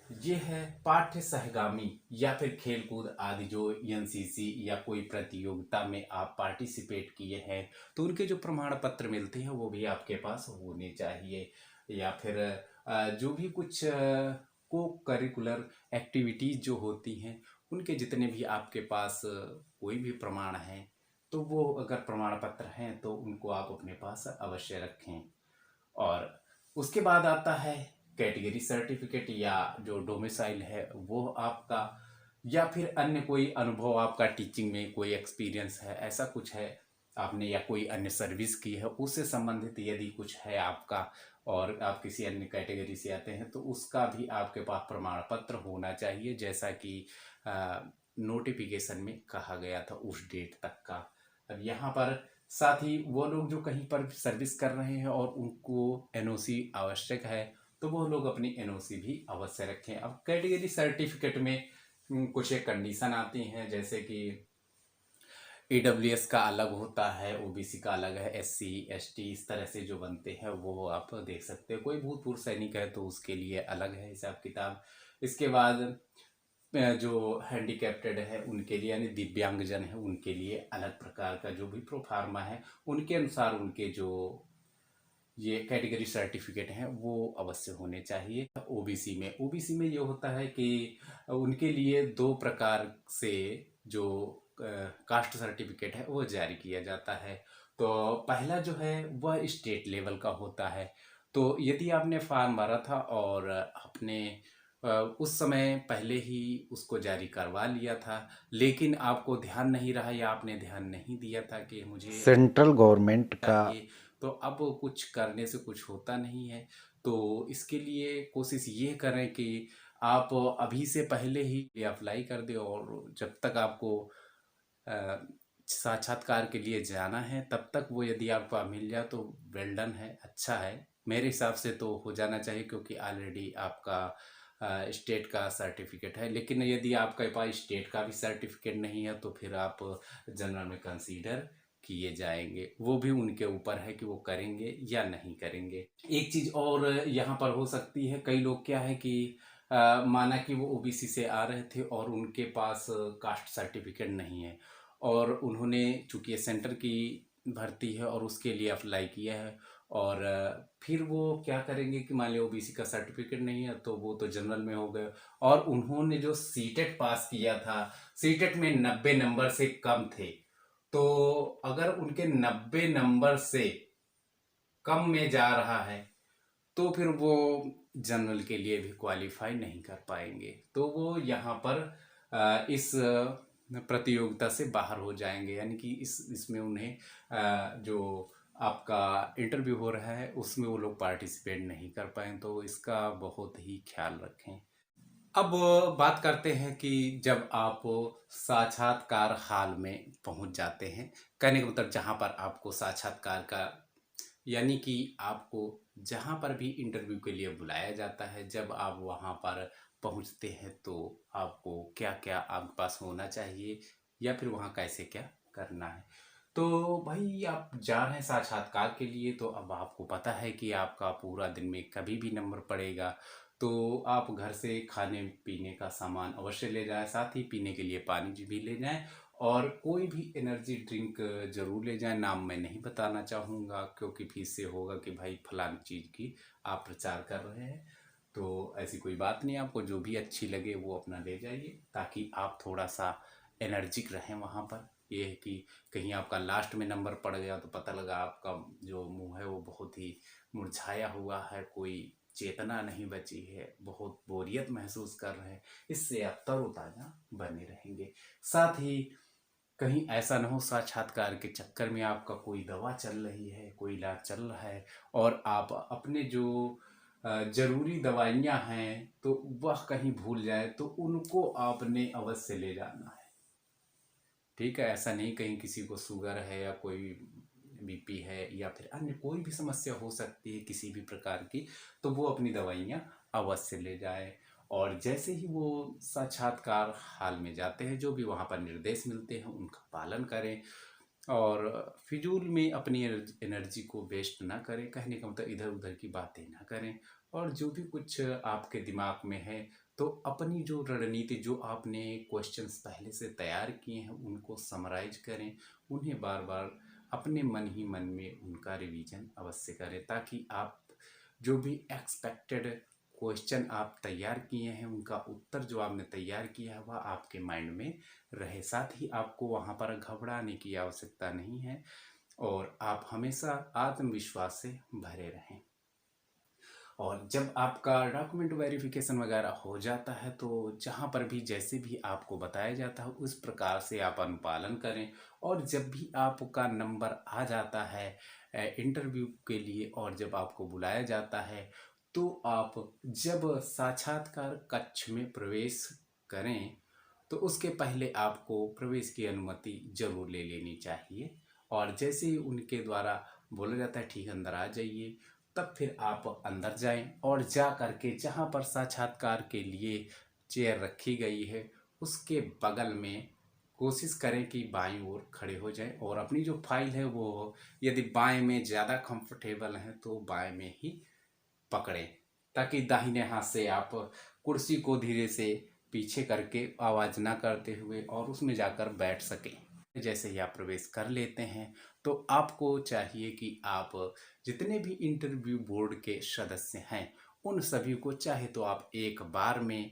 ये है पाठ्य सहगामी या फिर खेलकूद आदि, जो एनसीसी या कोई प्रतियोगिता में आप पार्टिसिपेट किए हैं तो उनके जो प्रमाण पत्र मिलते हैं वो भी आपके पास होने चाहिए। या फिर जो भी कुछ को करिकुलर एक्टिविटीज़ जो होती हैं उनके जितने भी आपके पास कोई भी प्रमाण हैं तो वो अगर प्रमाण पत्र हैं तो उनको आप अपने पास अवश्य रखें। और उसके बाद आता है कैटेगरी सर्टिफिकेट या जो डोमिसाइल है वो आपका, या फिर अन्य कोई अनुभव आपका टीचिंग में कोई एक्सपीरियंस है, ऐसा कुछ है आपने या कोई अन्य सर्विस की है उससे संबंधित यदि कुछ है आपका और आप किसी अन्य कैटेगरी से आते हैं तो उसका भी आपके पास प्रमाण पत्र होना चाहिए, जैसा कि नोटिफिकेशन में कहा गया था उस डेट तक का। अब यहाँ पर साथ ही वो लोग जो कहीं पर सर्विस कर रहे हैं और उनको एनओसी आवश्यक है तो वो लोग अपनी एनओसी भी अवश्य रखें। अब कैटेगरी सर्टिफिकेट में कुछ एक कंडीशन आती हैं, जैसे कि ईडब्ल्यूएस का अलग होता है, ओबीसी का अलग है, एससी एसटी इस तरह से जो बनते हैं वो आप देख सकते हैं। कोई भूतपूर्व सैनिक है तो उसके लिए अलग है हिसाब किताब। इसके बाद जो हैंडीकैप्टेड है उनके लिए यानी दिव्यांगजन है उनके लिए अलग प्रकार का जो भी प्रोफार्मा है उनके अनुसार उनके जो ये कैटेगरी सर्टिफिकेट हैं वो अवश्य होने चाहिए। ओबीसी में ये होता है कि उनके लिए दो प्रकार से जो कास्ट सर्टिफिकेट है वो जारी किया जाता है। तो पहला जो है वह स्टेट लेवल का होता है। तो यदि आपने फॉर्म भरा था और आपने उस समय पहले ही उसको जारी करवा लिया था लेकिन आपको ध्यान नहीं रहा या आपने ध्यान नहीं दिया था कि मुझे सेंट्रल गवर्नमेंट का चाहिए, तो अब कुछ करने से कुछ होता नहीं है। तो इसके लिए कोशिश ये करें कि आप अभी से पहले ही अप्लाई कर दें और जब तक आपको अ, साक्षात्कार के लिए जाना है तब तक वो यदि आपको मिल जाए तो वेल डन है, अच्छा है। मेरे हिसाब से तो हो जाना चाहिए क्योंकि ऑलरेडी आपका स्टेट का सर्टिफिकेट है। लेकिन यदि आपके पास स्टेट का भी सर्टिफिकेट नहीं है तो फिर आप जनरल में कंसीडर किए जाएंगे। वो भी उनके ऊपर है कि वो करेंगे या नहीं करेंगे। एक चीज़ और यहाँ पर हो सकती है, कई लोग क्या है कि माना कि वो ओबीसी से आ रहे थे और उनके पास कास्ट सर्टिफिकेट नहीं है और उन्होंने चूंकि सेंटर की भर्ती है और उसके लिए अप्लाई किया है और फिर वो क्या करेंगे कि मान लिया ओबीसी का सर्टिफिकेट नहीं है तो वो तो जनरल में हो गए और उन्होंने जो सीटेट पास किया था, सीटेट में 90 नंबर से कम थे। तो अगर उनके 90 नंबर से कम में जा रहा है तो फिर वो जनरल के लिए भी क्वालिफाई नहीं कर पाएंगे, तो वो यहाँ पर इस प्रतियोगिता से बाहर हो जाएंगे। यानी कि इसमें उन्हें जो आपका इंटरव्यू हो रहा है उसमें वो लोग पार्टिसिपेट नहीं कर पाए, तो इसका बहुत ही ख्याल रखें। अब बात करते हैं कि जब आप साक्षात्कार हाल में पहुंच जाते हैं, कहने का मतलब जहां पर आपको साक्षात्कार का यानी कि आपको जहाँ पर भी इंटरव्यू के लिए बुलाया जाता है, जब आप वहाँ पर पहुँचते हैं तो आपको क्या क्या आपके पास होना चाहिए या फिर वहाँ कैसे क्या करना है। तो भाई आप जा रहे हैं साक्षात्कार के लिए तो अब आपको पता है कि आपका पूरा दिन में कभी भी नंबर पड़ेगा। तो आप घर से खाने पीने का सामान अवश्य ले जाएं, साथ ही पीने के लिए पानी भी ले जाएं और कोई भी एनर्जी ड्रिंक ज़रूर ले जाएं। नाम मैं नहीं बताना चाहूँगा क्योंकि फिर से होगा कि भाई फलानी चीज़ की आप प्रचार कर रहे हैं। तो ऐसी कोई बात नहीं, आपको जो भी अच्छी लगे वो अपना ले जाइए ताकि आप थोड़ा सा एनर्जिक रहें वहाँ पर। ये है कि कहीं आपका लास्ट में नंबर पड़ गया तो पता लगा आपका जो मुंह है वो बहुत ही मुरझाया हुआ है, कोई चेतना नहीं बची है, बहुत बोरियत महसूस कर रहे हैं। इससे आप तरोताज़ा बने रहेंगे। साथ ही कहीं ऐसा ना हो साक्षात्कार के चक्कर में आपका कोई दवा चल रही है, कोई इलाज चल रहा है और आप अपने जो ज़रूरी दवाइयाँ हैं तो वह कहीं भूल जाए, तो उनको आपने अवश्य ले जाना है। ठीक है, ऐसा नहीं कहीं किसी को शुगर है या कोई बीपी है या फिर अन्य कोई भी समस्या हो सकती है किसी भी प्रकार की, तो वो अपनी दवाइयाँ अवश्य ले जाए। और जैसे ही वो साक्षात्कार हाल में जाते हैं, जो भी वहाँ पर निर्देश मिलते हैं उनका पालन करें और फिजूल में अपनी एनर्जी को वेस्ट ना करें। कहने का मतलब इधर उधर की बातें ना करें। और जो भी कुछ आपके दिमाग में है तो अपनी जो रणनीति, जो आपने क्वेश्चंस पहले से तैयार किए हैं उनको समराइज करें। उन्हें बार बार अपने मन ही मन में उनका रिवीजन अवश्य करें ताकि आप जो भी एक्सपेक्टेड क्वेश्चन आप तैयार किए हैं उनका उत्तर जो आपने तैयार किया है वह आपके माइंड में रहे। साथ ही आपको वहाँ पर घबराने की आवश्यकता नहीं है और आप हमेशा आत्मविश्वास से भरे रहें। और जब आपका डॉक्यूमेंट वेरिफिकेशन वगैरह हो जाता है तो जहाँ पर भी जैसे भी आपको बताया जाता है उस प्रकार से आप अनुपालन करें। और जब भी आपका नंबर आ जाता है इंटरव्यू के लिए और जब आपको बुलाया जाता है तो आप जब साक्षात्कार कक्ष में प्रवेश करें तो उसके पहले आपको प्रवेश की अनुमति जरूर ले लेनी चाहिए। और जैसे ही उनके द्वारा बोला जाता है ठीक अंदर आ जाइए, तब फिर आप अंदर जाएं और जा करके जहाँ पर साक्षात्कार के लिए चेयर रखी गई है उसके बगल में कोशिश करें कि बाईं ओर खड़े हो जाएं और अपनी जो फाइल है वो यदि बाएं में ज़्यादा कंफर्टेबल है तो बाएं में ही पकड़ें ताकि दाहिने हाथ से आप कुर्सी को धीरे से पीछे करके आवाज़ ना करते हुए और उसमें जाकर बैठ सकें। जैसे ही आप प्रवेश कर लेते हैं तो आपको चाहिए कि आप जितने भी इंटरव्यू बोर्ड के सदस्य हैं उन सभी को चाहे तो आप एक बार में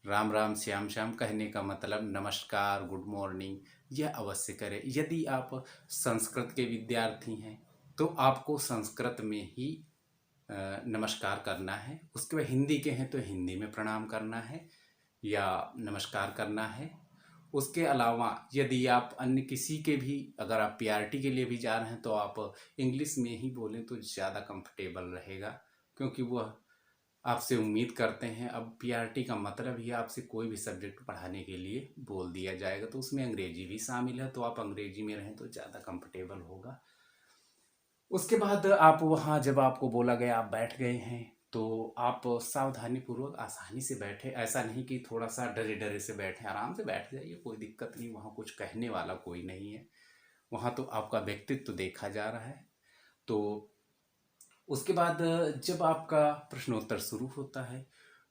राम राम श्याम श्याम कहने का मतलब नमस्कार गुड मॉर्निंग यह अवश्य करें। यदि आप संस्कृत के विद्यार्थी हैं तो आपको संस्कृत में ही नमस्कार करना है। उसके बाद हिंदी के हैं तो हिंदी में प्रणाम करना है या नमस्कार करना है। उसके अलावा यदि आप अन्य किसी के भी, अगर आप पीआरटी के लिए भी जा रहे हैं तो आप इंग्लिश में ही बोलें तो ज़्यादा कंफर्टेबल रहेगा क्योंकि वह आपसे उम्मीद करते हैं। अब पीआरटी का मतलब ही आपसे कोई भी सब्जेक्ट पढ़ाने के लिए बोल दिया जाएगा तो उसमें अंग्रेजी भी शामिल है, तो आप अंग्रेजी में रहें तो ज़्यादा कंफर्टेबल होगा। उसके बाद आप वहाँ जब आपको बोला गया आप बैठ गए हैं तो आप सावधानी पूर्वक आसानी से बैठे। ऐसा नहीं कि थोड़ा सा डरे डरे से बैठे, आराम से बैठ जाइए, कोई दिक्कत नहीं। वहाँ कुछ कहने वाला कोई नहीं है, वहाँ तो आपका व्यक्तित्व तो देखा जा रहा है। तो उसके बाद जब आपका प्रश्नोत्तर शुरू होता है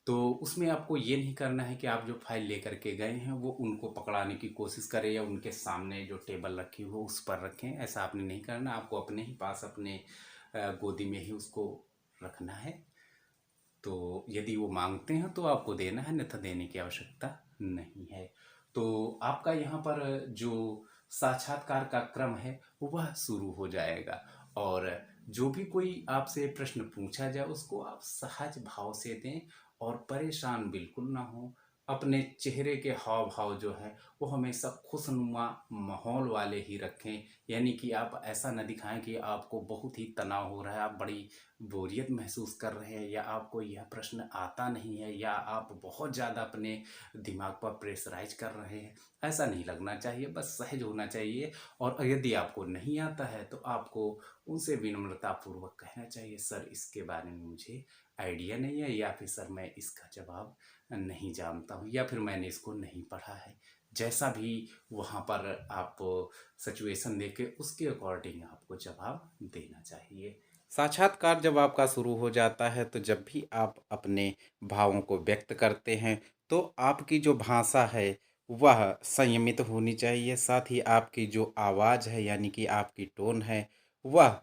तो उसमें आपको ये नहीं करना है कि आप जो फाइल लेकर के गए हैं वो उनको पकड़ाने की कोशिश करें या उनके सामने जो टेबल रखी हो उस पर रखें। ऐसा आपने नहीं करना, आपको अपने ही पास अपने गोदी में ही उसको रखना है। तो यदि वो मांगते हैं तो आपको देना है, अन्यथा देने की आवश्यकता नहीं है। तो आपका यहाँ पर जो साक्षात्कार का क्रम है वह शुरू हो जाएगा और जो भी कोई आपसे प्रश्न पूछा जाए उसको आप सहज भाव से दें और परेशान बिल्कुल ना हो। अपने चेहरे के हाव भाव जो है वो हमेशा खुशनुमा माहौल वाले ही रखें, यानी कि आप ऐसा न दिखाएं कि आपको बहुत ही तनाव हो रहा है, आप बड़ी बोरियत महसूस कर रहे हैं या आपको यह प्रश्न आता नहीं है या आप बहुत ज़्यादा अपने दिमाग पर प्रेशराइज कर रहे हैं। ऐसा नहीं लगना चाहिए, बस सहज होना चाहिए। और यदि आपको नहीं आता है तो आपको उनसे विनम्रतापूर्वक कहना चाहिए सर इसके बारे में मुझे आइडिया नहीं है, या फिर सर मैं इसका जवाब नहीं जानता हूँ, या फिर मैंने इसको नहीं पढ़ा है। जैसा भी वहाँ पर आप सिचुएशन देखे उसके अकॉर्डिंग आपको जवाब देना चाहिए। साक्षात्कार जब आपका शुरू हो जाता है तो जब भी आप अपने भावों को व्यक्त करते हैं तो आपकी जो भाषा है वह संयमित होनी चाहिए। साथ ही आपकी जो आवाज़ है यानी कि आपकी टोन है, वह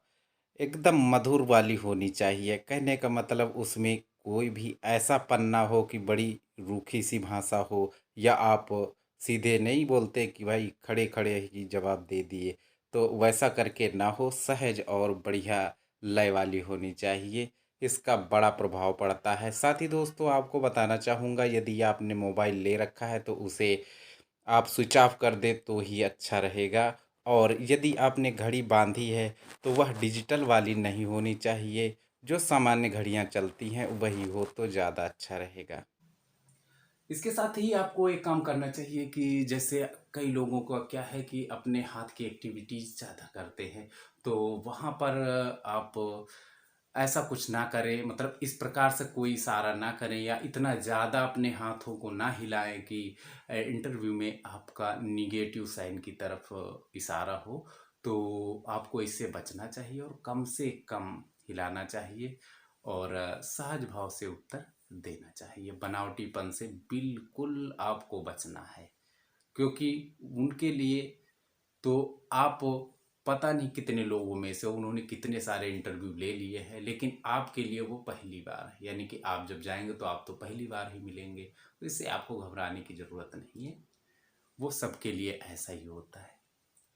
एकदम मधुर वाली होनी चाहिए। कहने का मतलब उसमें कोई भी ऐसा पन्ना हो कि बड़ी रूखी सी भाषा हो, या आप सीधे नहीं बोलते कि भाई खड़े-खड़े ही जवाब दे दिए। तो वैसा करके ना हो, सहज और बढ़िया लय वाली होनी चाहिए। इसका बड़ा प्रभाव पड़ता है। साथ ही दोस्तों आपको बताना चाहूँगा, यदि आपने मोबाइल ले रखा है तो उसे आप स्विच ऑफ कर दें तो ही अच्छा रहेगा। और यदि आपने घड़ी बांधी है तो वह डिजिटल वाली नहीं होनी चाहिए, जो सामान्य घड़ियां चलती हैं वही हो तो ज़्यादा अच्छा रहेगा। इसके साथ ही आपको एक काम करना चाहिए कि जैसे कई लोगों का क्या है कि अपने हाथ की एक्टिविटीज़ ज़्यादा करते हैं, तो वहाँ पर आप ऐसा कुछ ना करें, मतलब इस प्रकार से कोई इशारा ना करें या इतना ज़्यादा अपने हाथों को ना हिलाएं कि इंटरव्यू में आपका निगेटिव साइन की तरफ इशारा हो। तो आपको इससे बचना चाहिए और कम से कम हिलाना चाहिए और सहज भाव से उत्तर देना चाहिए। बनावटीपन से बिल्कुल आपको बचना है, क्योंकि उनके लिए तो आप पता नहीं कितने लोगों में से उन्होंने कितने सारे इंटरव्यू ले लिए हैं, लेकिन आपके लिए वो पहली बार है। यानी कि आप जब जाएंगे तो आप तो पहली बार ही मिलेंगे, तो इससे आपको घबराने की ज़रूरत नहीं है। वो सबके लिए ऐसा ही होता है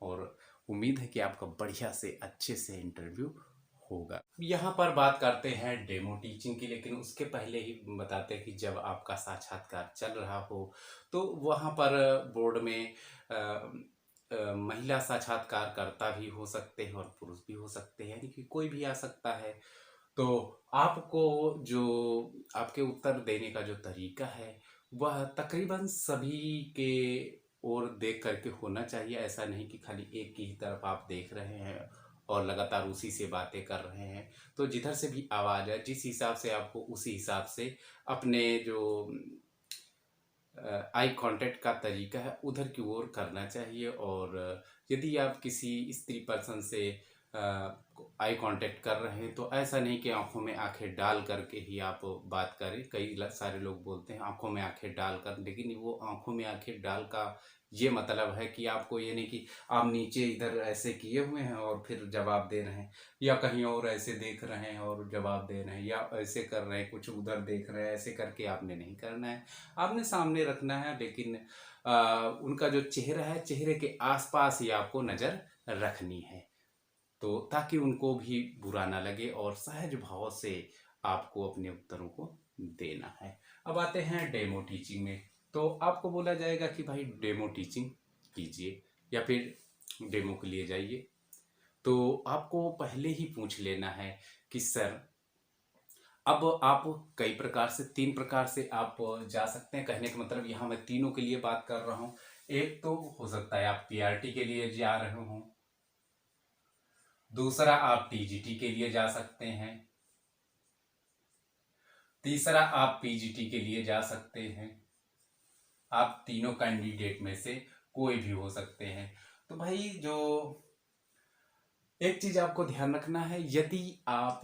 और उम्मीद है कि आपका बढ़िया से अच्छे से इंटरव्यू होगा। यहाँ पर बात करते हैं डेमो टीचिंग की, लेकिन उसके पहले ही बताते हैं कि जब आपका साक्षात्कार चल रहा हो तो वहाँ पर बोर्ड में महिला साक्षात्कारकर्ता भी हो सकते हैं और पुरुष भी हो सकते हैं, यानी कि कोई भी आ सकता है। तो आपको जो आपके उत्तर देने का जो तरीका है वह तकरीबन सभी के ओर देख करके होना चाहिए। ऐसा नहीं कि खाली एक की ही तरफ आप देख रहे हैं और लगातार उसी से बातें कर रहे हैं। तो जिधर से भी आवाज़ है, जिस हिसाब से आपको उसी हिसाब से अपने जो आई कांटेक्ट का तरीका है उधर की ओर करना चाहिए। और यदि आप किसी स्त्री पर्सन से आई कांटेक्ट कर रहे हैं तो ऐसा नहीं कि आंखों में आंखें डाल करके ही आप बात करें। कई सारे लोग बोलते हैं आंखों में आंखें डाल कर, लेकिन वो आंखों में आंखें डाल का ये मतलब है कि आपको ये नहीं कि आप नीचे इधर ऐसे किए हुए हैं और फिर जवाब दे रहे हैं, या कहीं और ऐसे देख रहे हैं और जवाब दे रहे हैं, या ऐसे कर रहे हैं कुछ उधर देख रहे हैं। ऐसे करके आपने नहीं करना है, आपने सामने रखना है। लेकिन उनका जो चेहरा है, चेहरे के आसपास ही आपको नज़र रखनी है, तो ताकि उनको भी बुरा ना लगे और सहज भाव से आपको अपने उत्तरों को देना है। अब आते हैं डेमो टीचिंग में। तो आपको बोला जाएगा कि भाई डेमो टीचिंग कीजिए या फिर डेमो के लिए जाइए। तो आपको पहले ही पूछ लेना है कि सर, अब आप कई प्रकार से, 3 प्रकार से आप जा सकते हैं। कहने का मतलब यहाँ मैं तीनों के लिए बात कर रहा हूँ। एक तो हो सकता है आप पीआरटी के लिए जा रहे हों, दूसरा आप टीजीटी के लिए जा सकते हैं, तीसरा आप पीजीटी के लिए जा सकते हैं। आप तीनों कैंडिडेट में से कोई भी हो सकते हैं। तो भाई जो एक चीज आपको ध्यान रखना है, यदि आप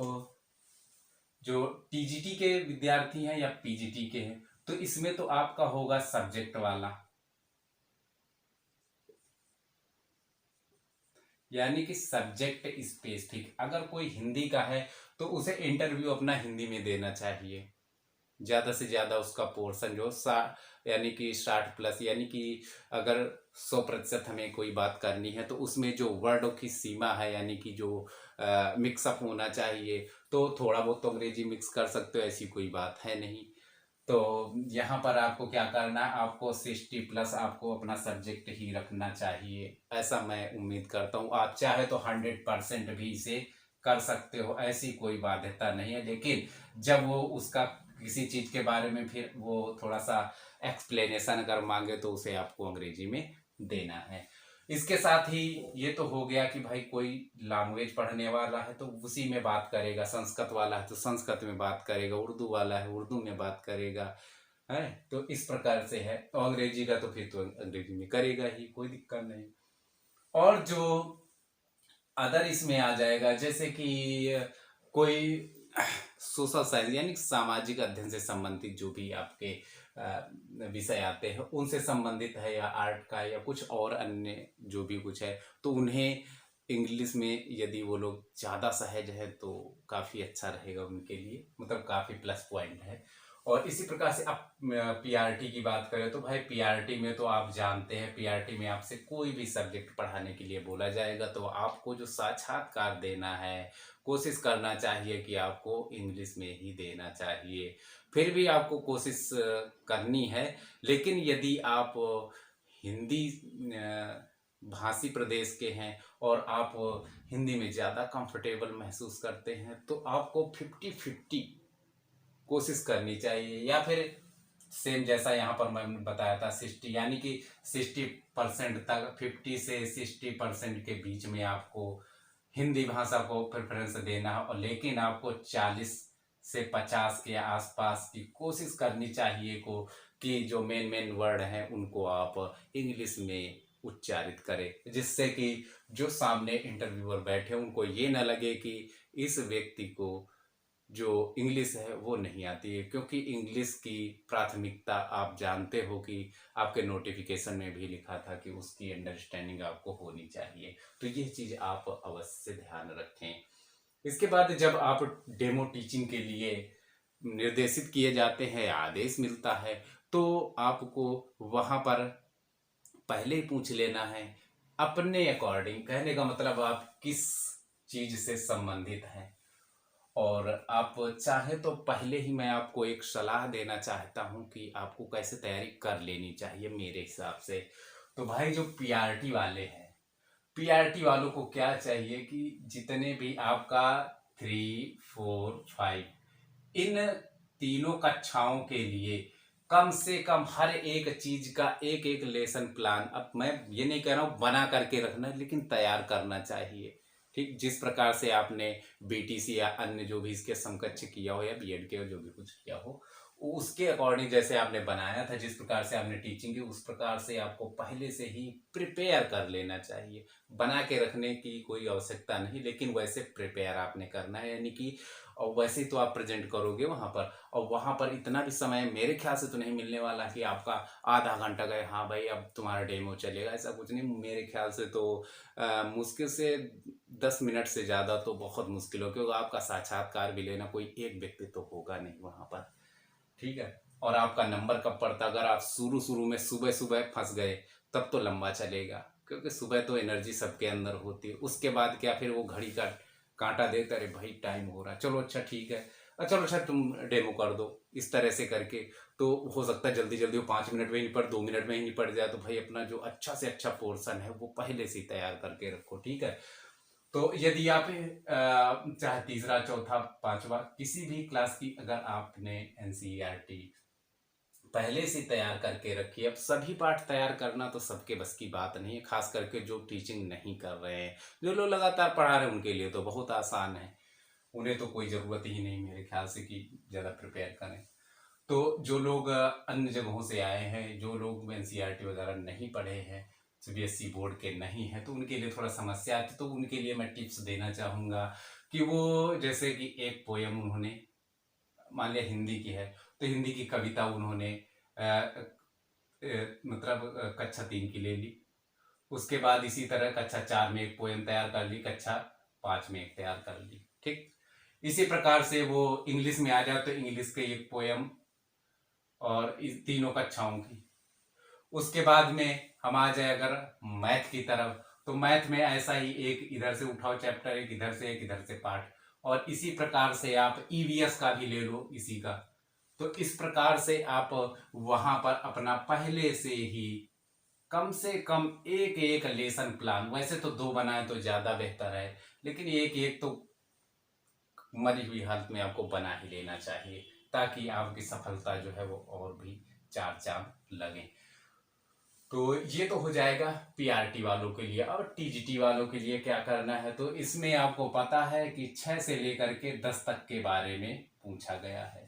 जो टीजीटी के विद्यार्थी हैं या पीजीटी के हैं तो इसमें तो आपका होगा सब्जेक्ट वाला, यानी कि सब्जेक्ट स्पेसिफिक। अगर कोई हिंदी का है तो उसे इंटरव्यू अपना हिंदी में देना चाहिए। ज़्यादा से ज़्यादा उसका पोर्शन जो यानी कि 60+, यानी कि अगर 100% हमें कोई बात करनी है तो उसमें जो वर्डों की सीमा है, यानी कि जो मिक्सअप होना चाहिए, तो थोड़ा बहुत तो अंग्रेजी मिक्स कर सकते हो, ऐसी कोई बात है नहीं। तो यहाँ पर आपको क्या करना है, आपको 60+ आपको अपना सब्जेक्ट ही रखना चाहिए। ऐसा मैं उम्मीद करता हूँ। आप चाहे तो 100% भी इसे कर सकते हो, ऐसी कोई बाध्यता नहीं है। लेकिन जब वो उसका किसी चीज़ के बारे में फिर वो थोड़ा सा एक्सप्लेनेशन अगर मांगे तो उसे आपको अंग्रेजी में देना है। इसके साथ ही ये तो हो गया कि भाई कोई लैंग्वेज पढ़ने वाला है तो उसी में बात करेगा, संस्कृत वाला है तो संस्कृत में बात करेगा, उर्दू वाला है उर्दू में बात करेगा, है। तो इस प्रकार से है। तो अंग्रेजी का तो फिर तो अंग्रेजी में करेगा ही, कोई दिक्कत नहीं। और जो अदर इसमें आ जाएगा, जैसे कि कोई सोशल साइंस यानी सामाजिक अध्ययन से संबंधित जो भी आपके विषय आते हैं उनसे संबंधित है, या आर्ट का या कुछ और अन्य जो भी कुछ है, तो उन्हें इंग्लिश में यदि वो लोग ज़्यादा सहज है तो काफ़ी अच्छा रहेगा उनके लिए, मतलब काफ़ी प्लस पॉइंट है। और इसी प्रकार से अब पीआरटी की बात करें तो भाई पीआरटी में तो आप जानते हैं, पीआरटी में आपसे कोई भी सब्जेक्ट पढ़ाने के लिए बोला जाएगा तो आपको जो साक्षात्कार देना है, कोशिश करना चाहिए कि आपको इंग्लिश में ही देना चाहिए। फिर भी आपको कोशिश करनी है, लेकिन यदि आप हिंदी भाषी प्रदेश के हैं और आप हिंदी में ज़्यादा कंफर्टेबल महसूस करते हैं तो आपको 50-50 कोशिश करनी चाहिए, या फिर सेम जैसा यहाँ पर मैंने बताया था 60, यानी कि 60% तक, 50 से 60% के बीच में आपको हिंदी भाषा को प्रेफरेंस देना है, और लेकिन आपको 40 से 50 के आसपास की कोशिश करनी चाहिए को कि जो मेन मेन वर्ड हैं उनको आप इंग्लिश में उच्चारित करें, जिससे कि जो सामने इंटरव्यूअर बैठे उनको ये ना लगे कि इस व्यक्ति को जो इंग्लिश है वो नहीं आती है, क्योंकि इंग्लिश की प्राथमिकता आप जानते हो कि आपके नोटिफिकेशन में भी लिखा था कि उसकी अंडरस्टैंडिंग आपको होनी चाहिए। तो ये चीज़ आप अवश्य ध्यान रखें। इसके बाद जब आप डेमो टीचिंग के लिए निर्देशित किए जाते हैं, आदेश मिलता है, तो आपको वहाँ पर पहले ही पूछ लेना है अपने अकॉर्डिंग, कहने का मतलब आप किस चीज़ से संबंधित हैं। और आप चाहे तो पहले ही मैं आपको एक सलाह देना चाहता हूं कि आपको कैसे तैयारी कर लेनी चाहिए मेरे हिसाब से। तो भाई जो पीआरटी वाले हैं, पीआरटी वालों को क्या चाहिए कि जितने भी आपका 3, 4, 5 इन तीनों कक्षाओं के लिए कम से कम हर एक चीज का एक एक लेसन प्लान, अब मैं ये नहीं कह रहा हूँ बना करके रखना, लेकिन तैयार करना चाहिए। ठीक, जिस प्रकार से आपने बीटीसी या अन्य जो भी इसके समकक्ष किया हो, या बीएड के जो भी कुछ किया हो, उसके अकॉर्डिंग जैसे आपने बनाया था, जिस प्रकार से आपने टीचिंग की, उस प्रकार से आपको पहले से ही प्रिपेयर कर लेना चाहिए। बना के रखने की कोई आवश्यकता नहीं, लेकिन वैसे प्रिपेयर आपने करना है, यानी कि और वैसे ही तो आप प्रेजेंट करोगे वहाँ पर, और वहाँ पर इतना भी समय मेरे ख्याल से तो नहीं मिलने वाला कि आपका आधा घंटा गए, हाँ भाई अब तुम्हारा डेमो चलेगा, ऐसा कुछ नहीं। मेरे ख्याल से तो मुश्किल से 10 मिनट से ज़्यादा तो बहुत मुश्किल हो, क्योंकि आपका साक्षात्कार भी लेना कोई एक व्यक्ति तो होगा नहीं वहाँ पर। ठीक है, और आपका नंबर कब पड़ता, अगर आप शुरू शुरू में सुबह सुबह फंस गए तब तो लंबा चलेगा, क्योंकि सुबह तो एनर्जी सबके अंदर होती है। उसके बाद क्या, फिर वो घड़ी का कांटा देता, अरे भाई टाइम हो रहा है, चलो अच्छा ठीक है, चलो अच्छा तुम डेमो कर दो, इस तरह से करके तो हो सकता है जल्दी जल्दी वो 5 मिनट में ही निपट, 2 मिनट में ही निपट जाए। तो भाई अपना जो अच्छा से अच्छा पोर्शन है वो पहले से ही तैयार करके रखो। ठीक है, तो यदि आप चाहे तीसरा चौथा पांचवा किसी भी क्लास की अगर आपने एनसीईआरटी पहले से तैयार करके रखी है, अब सभी पाठ तैयार करना तो सबके बस की बात नहीं है, खास करके जो टीचिंग नहीं कर रहे हैं। जो लोग लगातार पढ़ा रहे हैं उनके लिए तो बहुत आसान है, उन्हें तो कोई ज़रूरत ही नहीं मेरे ख्याल से कि ज़्यादा प्रिपेयर करें। तो जो लोग अन्य जगहों से आए हैं, जो लोग एनसीईआरटी वगैरह नहीं पढ़े हैं, सीबीएसई बोर्ड के नहीं हैं, तो उनके लिए थोड़ा समस्या आती, तो उनके लिए मैं टिप्स देना चाहूँगा कि वो जैसे कि एक पोयम उन्होंने, मान लिया हिंदी की है तो हिंदी की कविता उन्होंने मतलब कक्षा 3 की ले ली, उसके बाद इसी तरह कक्षा 4 में एक पोयम तैयार कर ली, कक्षा 5 में एक तैयार कर ली। ठीक, इसी प्रकार से वो इंग्लिश में आ जाए तो इंग्लिश के एक पोयम, और इस तीनों कक्षाओं की। उसके बाद में हम आ जाए अगर मैथ की तरफ, तो मैथ में ऐसा ही एक इधर से उठाओ चैप्टर, एक इधर से, एक इधर से पार्ट, और इसी प्रकार से आप ईवीएस का भी ले लो इसी का। तो इस प्रकार से आप वहां पर अपना पहले से ही कम से कम एक एक लेसन प्लान, वैसे तो 2 बनाए तो ज्यादा बेहतर है, लेकिन एक एक तो मरी हुई हालत में आपको बना ही लेना चाहिए, ताकि आपकी सफलता जो है वो और भी चार चांद लगे। तो ये तो हो जाएगा पीआरटी वालों के लिए। अब टीजीटी वालों के लिए क्या करना है, तो इसमें आपको पता है कि 6 से लेकर के 10 तक के बारे में पूछा गया है।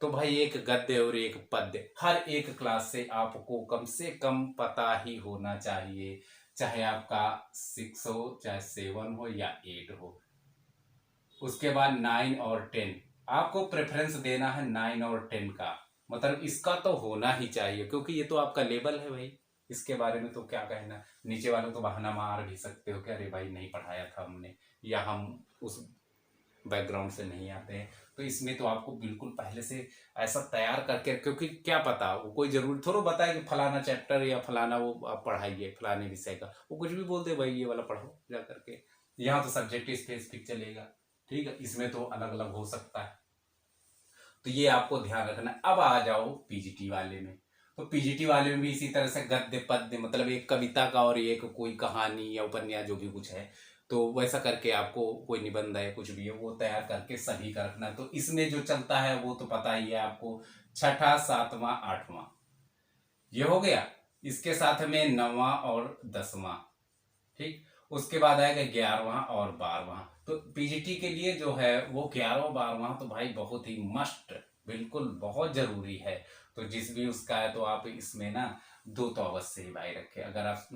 तो भाई एक गद्य और एक पद्य हर एक क्लास से आपको कम से कम पता ही होना चाहिए, चाहे आपका 6 हो, चाहे 7 हो या 8 हो। उसके बाद 9 और 10 आपको प्रेफरेंस देना है, 9 और 10 का। मतलब इसका तो होना ही चाहिए, क्योंकि ये तो आपका लेवल है भाई। इसके बारे में तो क्या कहना, नीचे वालों को बहाना मार भी सकते हो कि अरे भाई नहीं पढ़ाया था हमने, या हम उस बैकग्राउंड से नहीं आते हैं। तो इसमें तो आपको बिल्कुल पहले से ऐसा तैयार करके, क्योंकि क्या पता वो कोई जरूरी थोड़ा बताए कि फलाना चैप्टर या फलाना वो आप पढ़ाइए फलाने विषय का, वो कुछ भी बोलते भाई ये वाला पढ़ो जा करके। यहाँ तो सब्जेक्ट स्पेसिफिक चलेगा, ठीक है, इसमें तो अलग अलग हो सकता है। तो ये आपको ध्यान रखना है। अब आ जाओ पीजीटी वाले में। तो पीजीटी वाले में भी इसी तरह से गद्य पद्य, मतलब एक कविता का और एक कोई कहानी या उपन्यास जो भी कुछ है, तो वैसा करके आपको कोई निबंध है कुछ भी है वो तैयार करके सभी का रखना है। तो इसमें जो चलता है वो तो पता ही है आपको, छठा सातवां आठवां ये हो गया, इसके साथ में नौवां और दसवां, ठीक। उसके बाद आएगा 11वां और 12वां। तो पीजीटी के लिए जो है वो 11वां 12वां तो भाई बहुत ही मस्ट, बिल्कुल बहुत जरूरी है। तो जिस भी उसका है तो आप इसमें ना दो तो अवश्य ही भाई रखे। अगर आप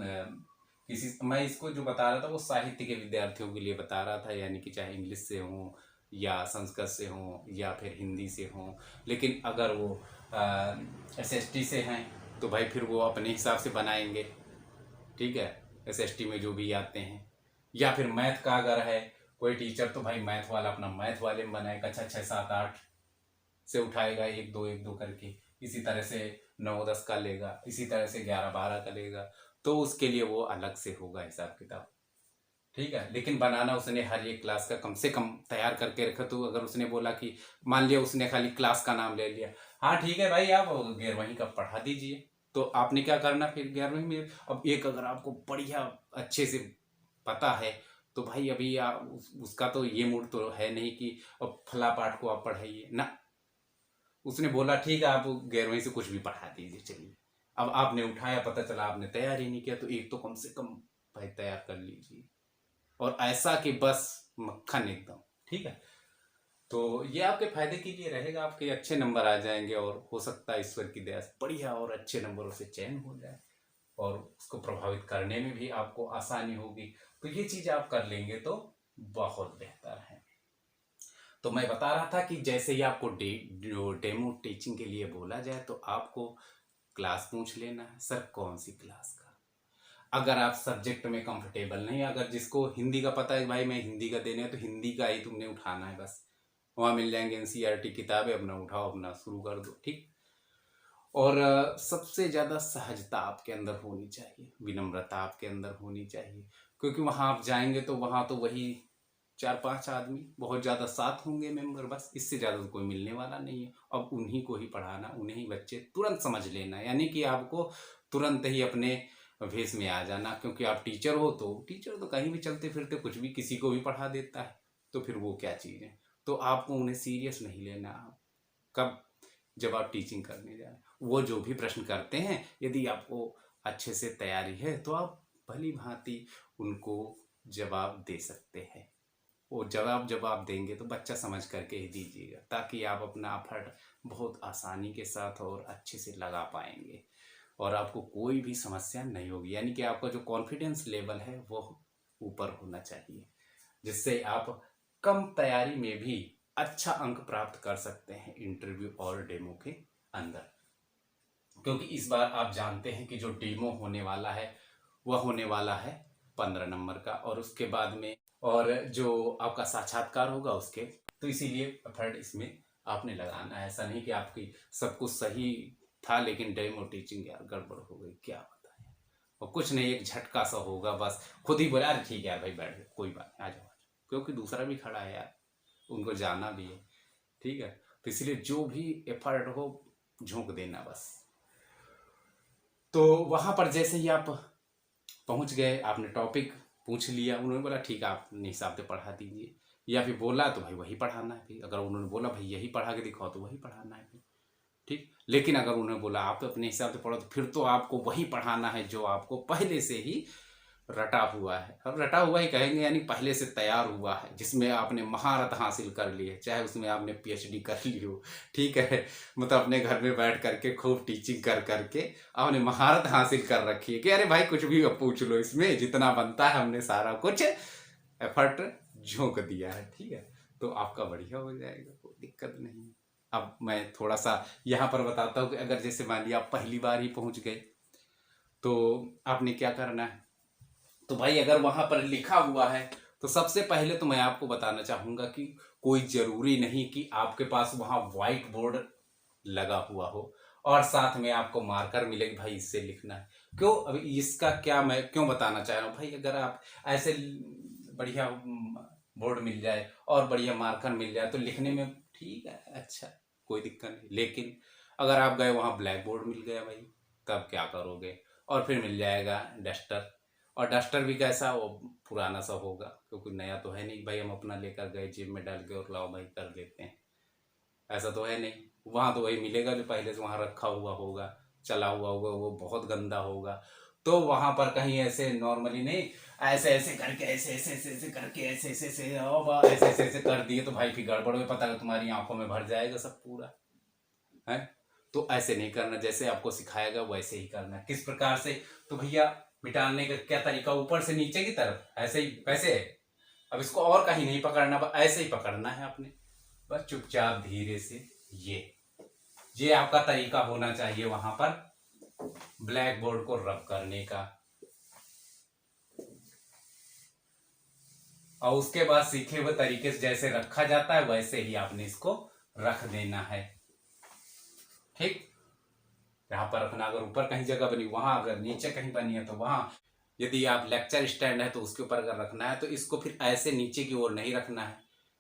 किसी, मैं इसको जो बता रहा था वो साहित्य के विद्यार्थियों के लिए बता रहा था, यानी कि चाहे इंग्लिश से हो या संस्कृत से हो या फिर हिंदी से हो। लेकिन अगर वो एसएसटी से हैं तो भाई फिर वो अपने हिसाब से बनाएंगे, ठीक है, एसएसटी में जो भी आते हैं। या फिर मैथ का अगर है कोई टीचर तो भाई मैथ वाला अपना मैथ वाले में बनाएगा, अच्छा 6 7 8 से उठाएगा, 1 2 करके। इसी तरह से 9 10 का लेगा, इसी तरह से 11 12 का लेगा। तो उसके लिए वो अलग से होगा हिसाब किताब, ठीक है। लेकिन बनाना उसने हर एक क्लास का कम से कम तैयार करके रखा। तो अगर उसने बोला कि मान लिया उसने खाली क्लास का नाम ले लिया, हाँ ठीक है भाई आप 11वीं का पढ़ा दीजिए। तो आपने क्या करना फिर 11वीं में, अब एक अगर आपको बढ़िया अच्छे से पता है तो भाई अभी उसका तो ये मूड तो है नहीं कि अब फला पाठ को आप पढ़ाइए ना। उसने बोला ठीक है आप 11वीं से कुछ भी पढ़ा दीजिए चलिए। अब आपने उठाया, पता चला आपने तैयार ही नहीं किया, तो एक तो कम से कम भाई तैयार कर लीजिए, और ऐसा कि बस मक्खन एकदम, ठीक है। तो ये आपके फायदे के लिए रहेगा, आपके अच्छे नंबर आ जाएंगे और हो सकता है ईश्वर की दया से बढ़िया और अच्छे नंबरों से चयन हो जाए, और उसको प्रभावित करने में भी आपको आसानी होगी। तो ये चीज आप कर लेंगे तो बहुत बेहतर है। तो मैं बता रहा था कि जैसे ही आपको जो डेमो टीचिंग के लिए बोला जाए तो आपको क्लास पूछ लेना है, सर कौन सी क्लास का। अगर आप सब्जेक्ट में कंफर्टेबल नहीं, अगर जिसको हिंदी का पता है भाई मैं हिंदी का देने है तो हिंदी का ही तुमने उठाना है बस, वहाँ मिल जाएंगे एनसीईआरटी किताबें, अपना उठाओ अपना शुरू कर दो, ठीक। और सबसे ज़्यादा सहजता आपके अंदर होनी चाहिए, विनम्रता आपके अंदर होनी चाहिए, क्योंकि वहाँ आप जाएंगे तो वहाँ तो वही 4 5 आदमी, बहुत ज़्यादा 7 होंगे मेंबर, बस इससे ज़्यादा तो कोई मिलने वाला नहीं है। अब उन्हीं को ही पढ़ाना, उन्हें ही बच्चे तुरंत समझ लेना, यानी कि आपको तुरंत ही अपने भेष में आ जाना, क्योंकि आप टीचर हो तो टीचर तो कहीं भी चलते फिरते कुछ भी किसी को भी पढ़ा देता है, तो फिर वो क्या चीज़ है। तो आपको उन्हें सीरियस नहीं लेना। कब, जब आप टीचिंग करने जाए, वो जो भी प्रश्न करते हैं यदि आपको अच्छे से तैयारी है तो आप भली भांति उनको जवाब दे सकते हैं। वो जवाब देंगे तो बच्चा समझ करके ही दीजिएगा, ताकि आप अपना एफर्ट बहुत आसानी के साथ और अच्छे से लगा पाएंगे और आपको कोई भी समस्या नहीं होगी। यानी कि आपका जो कॉन्फिडेंस लेवल है वो ऊपर होना चाहिए, जिससे आप कम तैयारी में भी अच्छा अंक प्राप्त कर सकते हैं इंटरव्यू और डेमो के अंदर। क्योंकि इस बार आप जानते हैं कि जो डेमो होने वाला है वह होने वाला है 15 नंबर का, और उसके बाद में और जो आपका साक्षात्कार होगा उसके, तो इसीलिए एफर्ट इसमें आपने लगाना है। ऐसा नहीं कि आपकी सब कुछ सही था लेकिन डेमो टीचिंग यार गड़बड़ हो गई, क्या बताएं। और कुछ नहीं, एक झटका सा होगा बस, खुद ही बोला अरे ठीक है यार भाई बैठ जाओ कोई बात नहीं आ जाओ, क्योंकि दूसरा भी खड़ा है यार, उनको जाना भी है, ठीक है। तो इसलिए जो भी एफर्ट हो झोंक देना बस। तो वहां पर जैसे ही आप पहुंच गए, आपने टॉपिक पूछ लिया, उन्होंने बोला ठीक है आप अपने हिसाब से पढ़ा दीजिए, या फिर बोला तो भाई वही पढ़ाना है। फिर अगर उन्होंने बोला भाई यही पढ़ा के दिखाओ तो वही पढ़ाना है फिर, ठीक। लेकिन अगर उन्होंने बोला आप अपने हिसाब से पढ़ो तो फिर तो आपको वही पढ़ाना है जो आपको पहले से ही रटा हुआ है। अब रटा हुआ ही कहेंगे, यानी पहले से तैयार हुआ है, जिसमें आपने महारत हासिल कर ली है, चाहे उसमें आपने पीएचडी कर ली हो, ठीक है। मतलब अपने घर में बैठ करके खूब टीचिंग कर करके आपने महारत हासिल कर रखी है कि अरे भाई कुछ भी पूछ लो, इसमें जितना बनता है हमने सारा कुछ एफर्ट झोंक दिया है, ठीक है। तो आपका बढ़िया हो जाएगा, कोई दिक्कत नहीं। अब मैं थोड़ा सा यहाँ पर बताता हूँ कि अगर जैसे मान लिया आप पहली बार ही पहुँच गए तो आपने क्या करना है। तो भाई अगर वहाँ पर लिखा हुआ है तो सबसे पहले तो मैं आपको बताना चाहूँगा कि कोई ज़रूरी नहीं कि आपके पास वहाँ वाइट बोर्ड लगा हुआ हो और साथ में आपको मार्कर मिले कि भाई इससे लिखना है। क्यों, अभी इसका क्या मैं क्यों बताना चाह रहा हूँ भाई, अगर आप ऐसे बढ़िया बोर्ड मिल जाए और बढ़िया मार्कर मिल जाए तो लिखने में ठीक है, अच्छा, कोई दिक्कत नहीं। लेकिन अगर आप गए वहाँ ब्लैक बोर्ड मिल गया भाई, तब क्या करोगे। और फिर मिल जाएगा डस्टर, और डस्टर भी कैसा, वो पुराना सा होगा क्योंकि नया तो है नहीं भाई, हम अपना लेकर गए जेब में डाल के और लाओ भाई कर लेते हैं, ऐसा तो है नहीं। वहाँ तो वही मिलेगा जो पहले से वहाँ रखा हुआ होगा, चला हुआ होगा, वो बहुत गंदा होगा। तो वहाँ पर कहीं ऐसे नॉर्मली नहीं, ऐसे ऐसे करके ऐसे ऐसे ऐसे ऐसे करके ऐसे ऐसे ऐसे ऐसे ऐसे ऐसे कर दिए तो भाई फिर गड़बड़ में पता है तुम्हारी आंखों में भर जाएगा सब पूरा है। तो ऐसे नहीं करना, जैसे आपको सिखाएगा वैसे ही करना है। किस प्रकार से, तो भैया मिटाने का क्या तरीका, ऊपर से नीचे की तरफ ऐसे ही वैसे है। अब इसको और कहीं नहीं पकड़ना, बस ऐसे ही पकड़ना है आपने, बस चुपचाप धीरे से। ये आपका तरीका होना चाहिए वहां पर ब्लैक बोर्ड को रब करने का। और उसके बाद सीखे हुए तरीके से जैसे रखा जाता है वैसे ही आपने इसको रख देना है, ठीक। यहाँ पर रखना, अगर ऊपर कहीं जगह बनी वहां, अगर नीचे कहीं बनी है तो वहां। यदि आप लेक्चर स्टैंड है तो उसके ऊपर अगर रखना है तो इसको फिर ऐसे नीचे की ओर नहीं रखना है,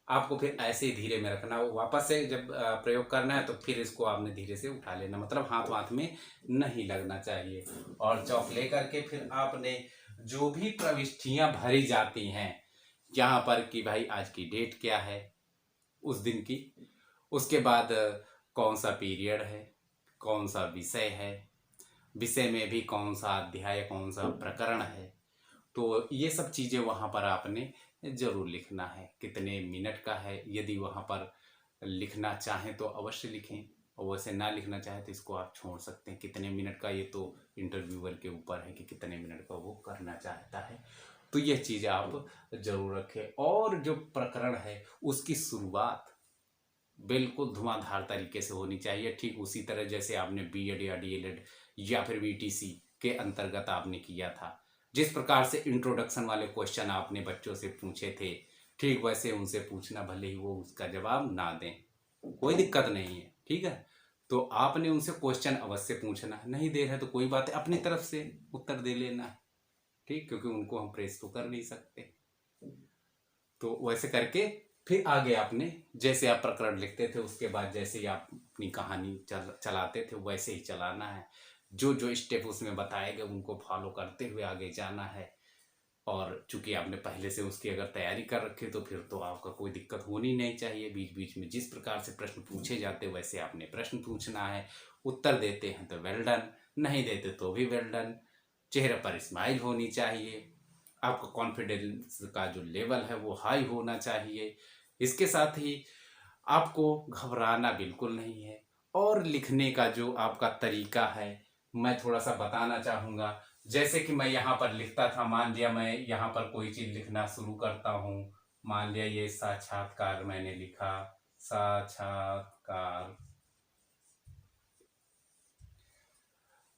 आपको फिर ऐसे ही धीरे में रखना है। वापस से जब प्रयोग करना है तो फिर इसको आपने धीरे से उठा लेना, मतलब हाथ हाथ में नहीं लगना चाहिए। और चौक ले करके फिर आपने जो भी प्रविष्टियां भरी जाती हैं यहाँ पर कि भाई आज की डेट क्या है उस दिन की, उसके बाद कौन सा पीरियड है, कौन सा विषय है, विषय में भी कौन सा अध्याय कौन सा प्रकरण है, तो ये सब चीज़ें वहाँ पर आपने जरूर लिखना है। कितने मिनट का है, यदि वहाँ पर लिखना चाहें तो अवश्य लिखें, और वैसे ना लिखना चाहें तो इसको आप छोड़ सकते हैं। कितने मिनट का ये तो इंटरव्यूअर के ऊपर है कि कितने मिनट का वो करना चाहता है। तो यह चीज़ आप जरूर रखें। और जो प्रकरण है उसकी शुरुआत बिल्कुल धुआंधार तरीके से होनी चाहिए, ठीक उसी तरह जैसे आपने बीएड या डीएलएड या फिर वीटीसी के अंतर्गत आपने किया था। जिस प्रकार से इंट्रोडक्शन वाले क्वेश्चन आपने बच्चों से पूछे थे, ठीक वैसे उनसे पूछना, भले ही वो उसका जवाब ना दें, कोई दिक्कत नहीं है, ठीक है। तो आपने उनसे क्वेश्चन अवश्य पूछना है, नहीं दे रहे तो कोई बात है, अपनी तरफ से उत्तर दे लेना है, ठीक, क्योंकि उनको हम प्रेस तो कर नहीं सकते। तो वैसे करके फिर आगे आपने जैसे आप प्रकरण लिखते थे उसके बाद जैसे ही आप अपनी कहानी चलाते थे वैसे ही चलाना है। जो जो स्टेप उसमें बताए गए उनको फॉलो करते हुए आगे जाना है। और चूंकि आपने पहले से उसकी अगर तैयारी कर रखी तो फिर तो आपका कोई दिक्कत होनी नहीं चाहिए। बीच बीच में जिस प्रकार से प्रश्न पूछे जाते वैसे आपने प्रश्न पूछना है, उत्तर देते हैं तो वेल डन, नहीं देते तो भी वेल डन। चेहरे पर स्माइल होनी चाहिए, आपका कॉन्फिडेंस का जो लेवल है वो हाई होना चाहिए। इसके साथ ही आपको घबराना बिल्कुल नहीं है। और लिखने का जो आपका तरीका है मैं थोड़ा सा बताना चाहूँगा। जैसे कि मैं यहाँ पर लिखता था, मान लिया मैं यहाँ पर कोई चीज़ लिखना शुरू करता हूँ, मान लिया ये साक्षात्कार मैंने लिखा, साक्षात्कार,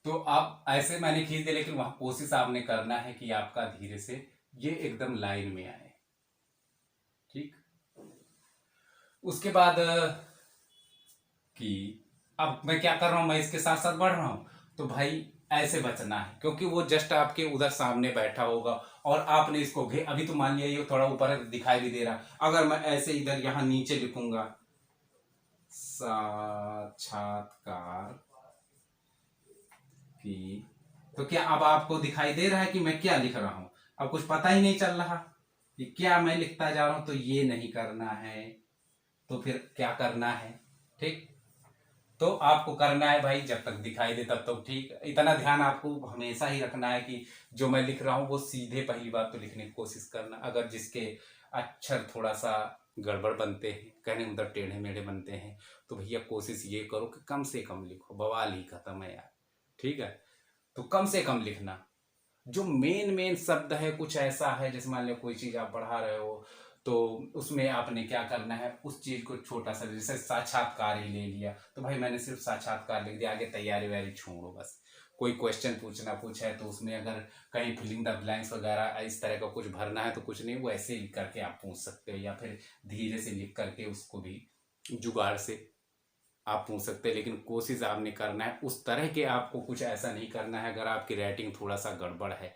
तो आप ऐसे मैंने खींच दिया, लेकिन वहां कोशिश आपने करना है कि आपका धीरे से ये एकदम लाइन में आए, ठीक। उसके बाद कि अब मैं क्या कर रहा हूं, मैं इसके साथ साथ बढ़ रहा हूं, तो भाई ऐसे बचना है क्योंकि वो जस्ट आपके उधर सामने बैठा होगा और आपने इसको अभी तो मान लिया ये थोड़ा ऊपर दिखाई भी दे रहा, अगर मैं ऐसे इधर यहां नीचे लिखूंगा साक्षात्कार की, तो क्या अब आपको दिखाई दे रहा है कि मैं क्या लिख रहा हूं, अब कुछ पता ही नहीं चल रहा कि क्या मैं लिखता जा रहा हूं। तो ये नहीं करना है, तो फिर क्या करना है, ठीक। तो आपको करना है भाई जब तक दिखाई दे तब तक ठीक, इतना ध्यान आपको हमेशा ही रखना है कि जो मैं लिख रहा हूं वो सीधे, पहली बात तो लिखने की कोशिश करना। अगर जिसके अक्षर थोड़ा सा गड़बड़ बनते हैं, कहने उधर टेढ़े मेढ़े बनते हैं, तो भैया कोशिश ये करो कि कम से कम लिखो, बवाल ही खत्म है यार, ठीक है। तो कम से कम लिखना, जो मेन मेन शब्द है कुछ ऐसा है जैसे मान लो कोई चीज आप पढ़ा रहे हो तो उसमें आपने क्या करना है, उस चीज़ को छोटा सा, जैसे साक्षात्कार ही ले लिया, तो भाई मैंने सिर्फ साक्षात्कार लिख दिया, आगे तैयारी वैयारी छोड़ो बस। कोई क्वेश्चन पूछा है तो उसमें अगर कहीं फिलिंग द ब्लैंक्स वगैरह इस तरह का कुछ भरना है तो कुछ नहीं, वो ऐसे ही लिख करके आप पूछ सकते हो, या फिर धीरे से लिख करके उसको भी जुगाड़ से आप पूछ सकते हैं। लेकिन कोशिश आपने करना है उस तरह के, आपको कुछ ऐसा नहीं करना है। अगर आपकी राइटिंग थोड़ा सा गड़बड़ है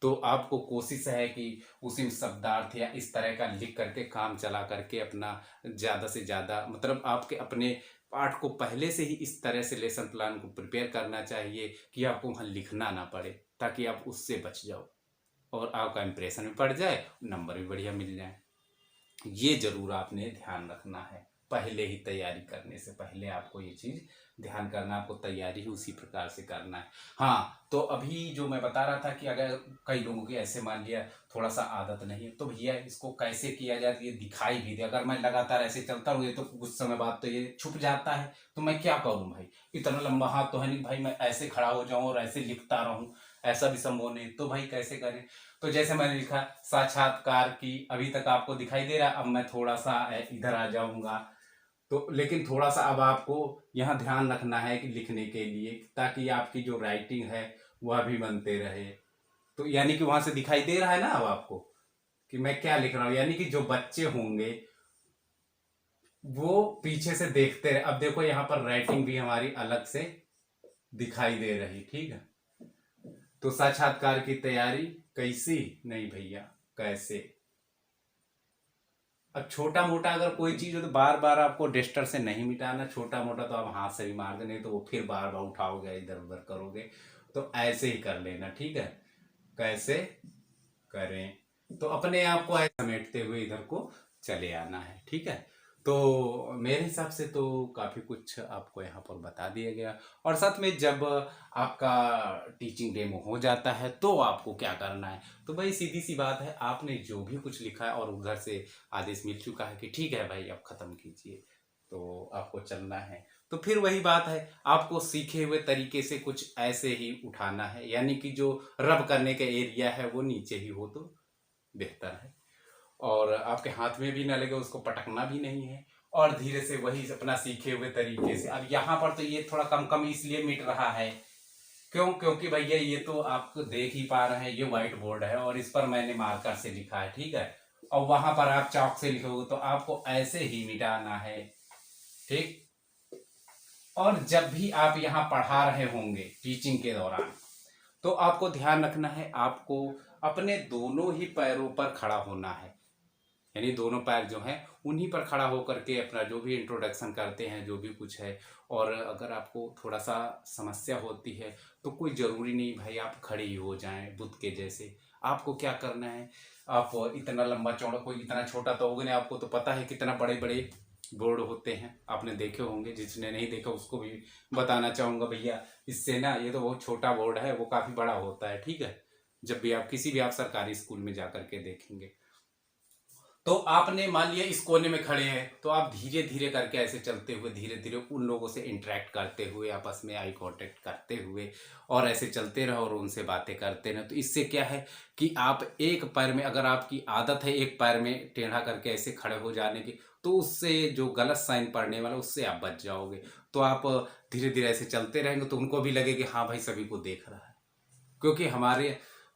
तो आपको कोशिश है कि उसी शब्दार्थ या इस तरह का लिख करके काम चला करके अपना ज़्यादा से ज़्यादा, मतलब आपके अपने पाठ को पहले से ही इस तरह से लेसन प्लान को प्रिपेयर करना चाहिए कि आपको वहाँ लिखना ना पड़े, ताकि आप उससे बच जाओ और आपका इंप्रेशन भी पड़ जाए, नंबर भी बढ़िया मिल जाए। ये जरूर आपने ध्यान रखना है, पहले ही तैयारी करने से पहले आपको ये चीज़ ध्यान करना, आपको तैयारी ही उसी प्रकार से करना है। हाँ, तो अभी जो मैं बता रहा था कि अगर कई लोगों की ऐसे मान लिया थोड़ा सा आदत नहीं है, तो भैया इसको कैसे किया जाए कि ये दिखाई भी दे। अगर मैं लगातार ऐसे चलता हूँ तो कुछ समय बाद तो ये छुप जाता है, तो मैं क्या करूँ भाई, इतना लंबा हाथ तो है नहीं भाई मैं ऐसे खड़ा हो जाऊँ और ऐसे लिखता रहूँ, ऐसा भी संभव नहीं, तो भाई कैसे करें। तो जैसे मैंने लिखा साक्षात्कार की, अभी तक आपको दिखाई दे रहा है, अब मैं थोड़ा सा इधर आ जाऊंगा, तो लेकिन थोड़ा सा अब आपको यहाँ ध्यान रखना है कि लिखने के लिए, ताकि आपकी जो राइटिंग है वह भी बनते रहे। तो यानी कि वहां से दिखाई दे रहा है ना अब आपको कि मैं क्या लिख रहा हूँ, यानी कि जो बच्चे होंगे वो पीछे से देखते रहे। अब देखो यहाँ पर राइटिंग भी हमारी अलग से दिखाई दे रही, ठीक है। तो साक्षात्कार की तैयारी कैसी, नहीं भैया कैसे। अब छोटा मोटा अगर कोई चीज हो तो बार बार आपको डस्टर से नहीं मिटाना, छोटा मोटा तो आप हाथ से भी मार देने, तो वो फिर बार बार उठाओगे इधर उधर करोगे, तो ऐसे ही कर लेना, ठीक है। कैसे करें, तो अपने आप को ऐसे समेटते हुए इधर को चले आना है, ठीक है। तो मेरे हिसाब से तो काफ़ी कुछ आपको यहाँ पर बता दिया गया। और साथ में जब आपका टीचिंग डेमो हो जाता है तो आपको क्या करना है, तो भाई सीधी सी बात है, आपने जो भी कुछ लिखा है और उधर से आदेश मिल चुका है कि ठीक है भाई अब ख़त्म कीजिए, तो आपको चलना है। तो फिर वही बात है, आपको सीखे हुए तरीके से कुछ ऐसे ही उठाना है, यानी कि जो रब करने का एरिया है वो नीचे ही हो तो बेहतर है, और आपके हाथ में भी ना लगे, उसको पटकना भी नहीं है, और धीरे से वही अपना सीखे हुए तरीके से। अब यहाँ पर तो ये थोड़ा कम कम इसलिए मिट रहा है, क्यों, क्योंकि भैया ये तो आप देख ही पा रहे हैं, ये व्हाइट बोर्ड है और इस पर मैंने मार्कर से लिखा है, ठीक है। और वहां पर आप चौक से लिखोगे तो आपको ऐसे ही मिटाना है, ठीक। और जब भी आप यहाँ पढ़ा रहे होंगे टीचिंग के दौरान, तो आपको ध्यान रखना है, आपको अपने दोनों ही पैरों पर खड़ा होना है, यानी दोनों पैर जो हैं उन्हीं पर खड़ा होकर के अपना जो भी इंट्रोडक्शन करते हैं, जो भी कुछ है। और अगर आपको थोड़ा सा समस्या होती है तो कोई ज़रूरी नहीं भाई आप खड़े ही हो जाएं बुद्ध के जैसे। आपको क्या करना है, आप इतना लंबा चौड़ा, कोई इतना छोटा तो होगा नहीं, आपको तो पता है कितना बड़े बड़े बोर्ड होते हैं, आपने देखे होंगे, जिसने नहीं देखा उसको भी बताना चाहूँगा भैया, इससे ना ये तो बहुत छोटा बोर्ड है, वो काफ़ी बड़ा होता है, ठीक है। जब भी आप किसी भी आप सरकारी स्कूल में जा कर के देखेंगे, तो आपने मान लिया इस कोने में खड़े हैं, तो आप धीरे धीरे करके ऐसे चलते हुए धीरे धीरे उन लोगों से इंटरेक्ट करते हुए, आपस में आई कांटेक्ट करते हुए और ऐसे चलते रहो और उनसे बातें करते रहो। तो इससे क्या है कि आप एक पैर में, अगर आपकी आदत है एक पैर में टेढ़ा करके ऐसे खड़े हो जाने की, तो उससे जो गलत साइन पड़ने वाला उससे आप बच जाओगे। तो आप धीरे धीरे ऐसे चलते रहेंगे तो उनको भी लगे कि हाँ भाई सभी को देख रहा है, क्योंकि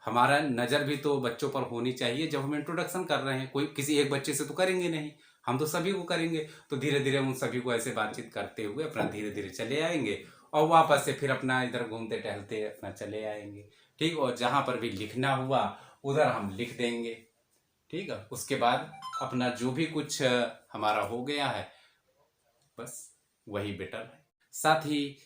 हमारा नज़र भी तो बच्चों पर होनी चाहिए। जब हम इंट्रोडक्शन कर रहे हैं, कोई किसी एक बच्चे से तो करेंगे नहीं, हम तो सभी को करेंगे। तो धीरे धीरे उन सभी को ऐसे बातचीत करते हुए अपना धीरे धीरे चले आएंगे और वापस से फिर अपना इधर घूमते टहलते अपना चले आएंगे, ठीक। और जहाँ पर भी लिखना हुआ उधर हम लिख देंगे, ठीक है। उसके बाद अपना जो भी कुछ हमारा हो गया है बस वही बेटर है। साथ ही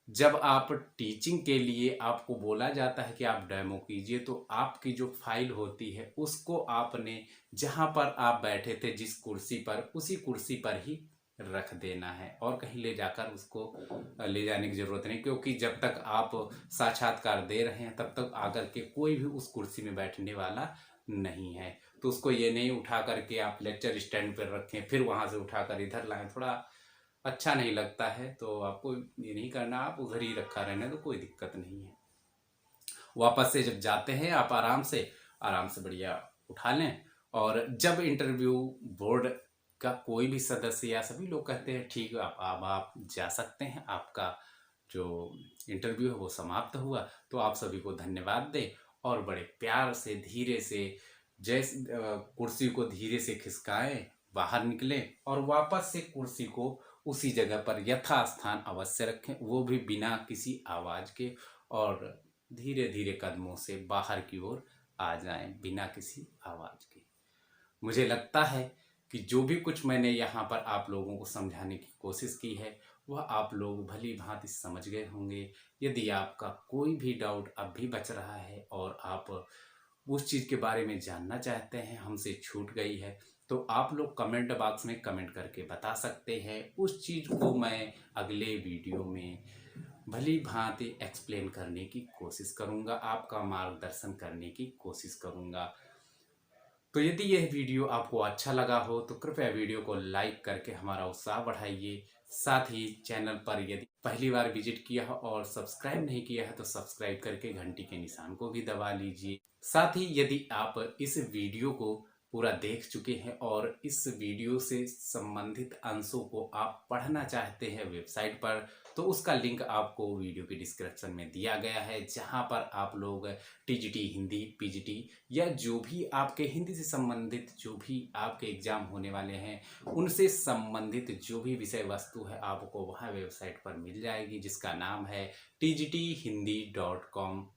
जब आप टीचिंग के लिए आपको बोला जाता है कि आप डेमो कीजिए, तो आपकी जो फाइल होती है उसको आपने जहाँ पर आप बैठे थे जिस कुर्सी पर, उसी कुर्सी पर ही रख देना है, और कहीं ले जाकर उसको ले जाने की ज़रूरत नहीं, क्योंकि जब तक आप साक्षात्कार दे रहे हैं तब तक आकर के कोई भी उस कुर्सी में बैठने वाला नहीं है। तो उसको ये नहीं उठा करके आप लेक्चर स्टैंड पर रखें फिर वहाँ से उठा कर इधर लाएं, थोड़ा अच्छा नहीं लगता है। तो आपको ये नहीं करना, आप उधर ही रखा रहने तो कोई दिक्कत नहीं है। वापस से जब जाते हैं आप आराम से बढ़िया उठा लें और जब इंटरव्यू बोर्ड का कोई भी सदस्य या सभी लोग कहते हैं ठीक है आप जा सकते हैं, आपका जो इंटरव्यू है वो समाप्त हुआ, तो आप सभी को धन्यवाद दें और बड़े प्यार से धीरे से जैसे कुर्सी को धीरे से खिसकाएं, बाहर निकलें और वापस से कुर्सी को उसी जगह पर यथास्थान अवश्य रखें, वो भी बिना किसी आवाज़ के, और धीरे धीरे कदमों से बाहर की ओर आ जाएं बिना किसी आवाज़ के। मुझे लगता है कि जो भी कुछ मैंने यहाँ पर आप लोगों को समझाने की कोशिश की है वह आप लोग भली भांति समझ गए होंगे। यदि आपका कोई भी डाउट अब भी बच रहा है और आप उस चीज़ के बारे में जानना चाहते हैं, हमसे छूट गई है, तो आप लोग कमेंट बॉक्स में कमेंट करके बता सकते हैं। उस चीज़ को मैं अगले वीडियो में भली भांति एक्सप्लेन करने की कोशिश करूँगा, आपका मार्गदर्शन करने की कोशिश करूँगा। तो यदि यह वीडियो आपको अच्छा लगा हो तो कृपया वीडियो को लाइक करके हमारा उत्साह बढ़ाइए। साथ ही चैनल पर यदि पहली बार विजिट किया हो और सब्सक्राइब नहीं किया है तो सब्सक्राइब करके घंटी के निशान को भी दबा लीजिए। साथ ही यदि आप इस वीडियो को पूरा देख चुके हैं और इस वीडियो से संबंधित अंशों को आप पढ़ना चाहते हैं वेबसाइट पर, तो उसका लिंक आपको वीडियो के डिस्क्रिप्शन में दिया गया है, जहां पर आप लोग टीजीटी हिंदी, पीजीटी या जो भी आपके हिंदी से संबंधित जो भी आपके एग्जाम होने वाले हैं उनसे संबंधित जो भी विषय वस्तु है आपको वहाँ वेबसाइट पर मिल जाएगी, जिसका नाम है tgthindy.com।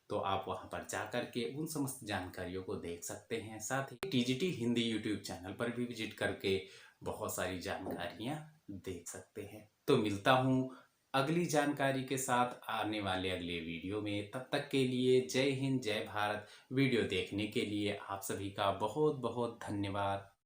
तो आप वहाँ पर जा कर के उन समस्त जानकारियों को देख सकते हैं। साथ ही टीजीटी हिंदी यूट्यूब चैनल पर भी विजिट करके बहुत सारी जानकारियाँ देख सकते हैं। तो मिलता हूँ अगली जानकारी के साथ आने वाले अगले वीडियो में। तब तक के लिए जय हिंद, जय भारत। वीडियो देखने के लिए आप सभी का बहुत बहुत धन्यवाद।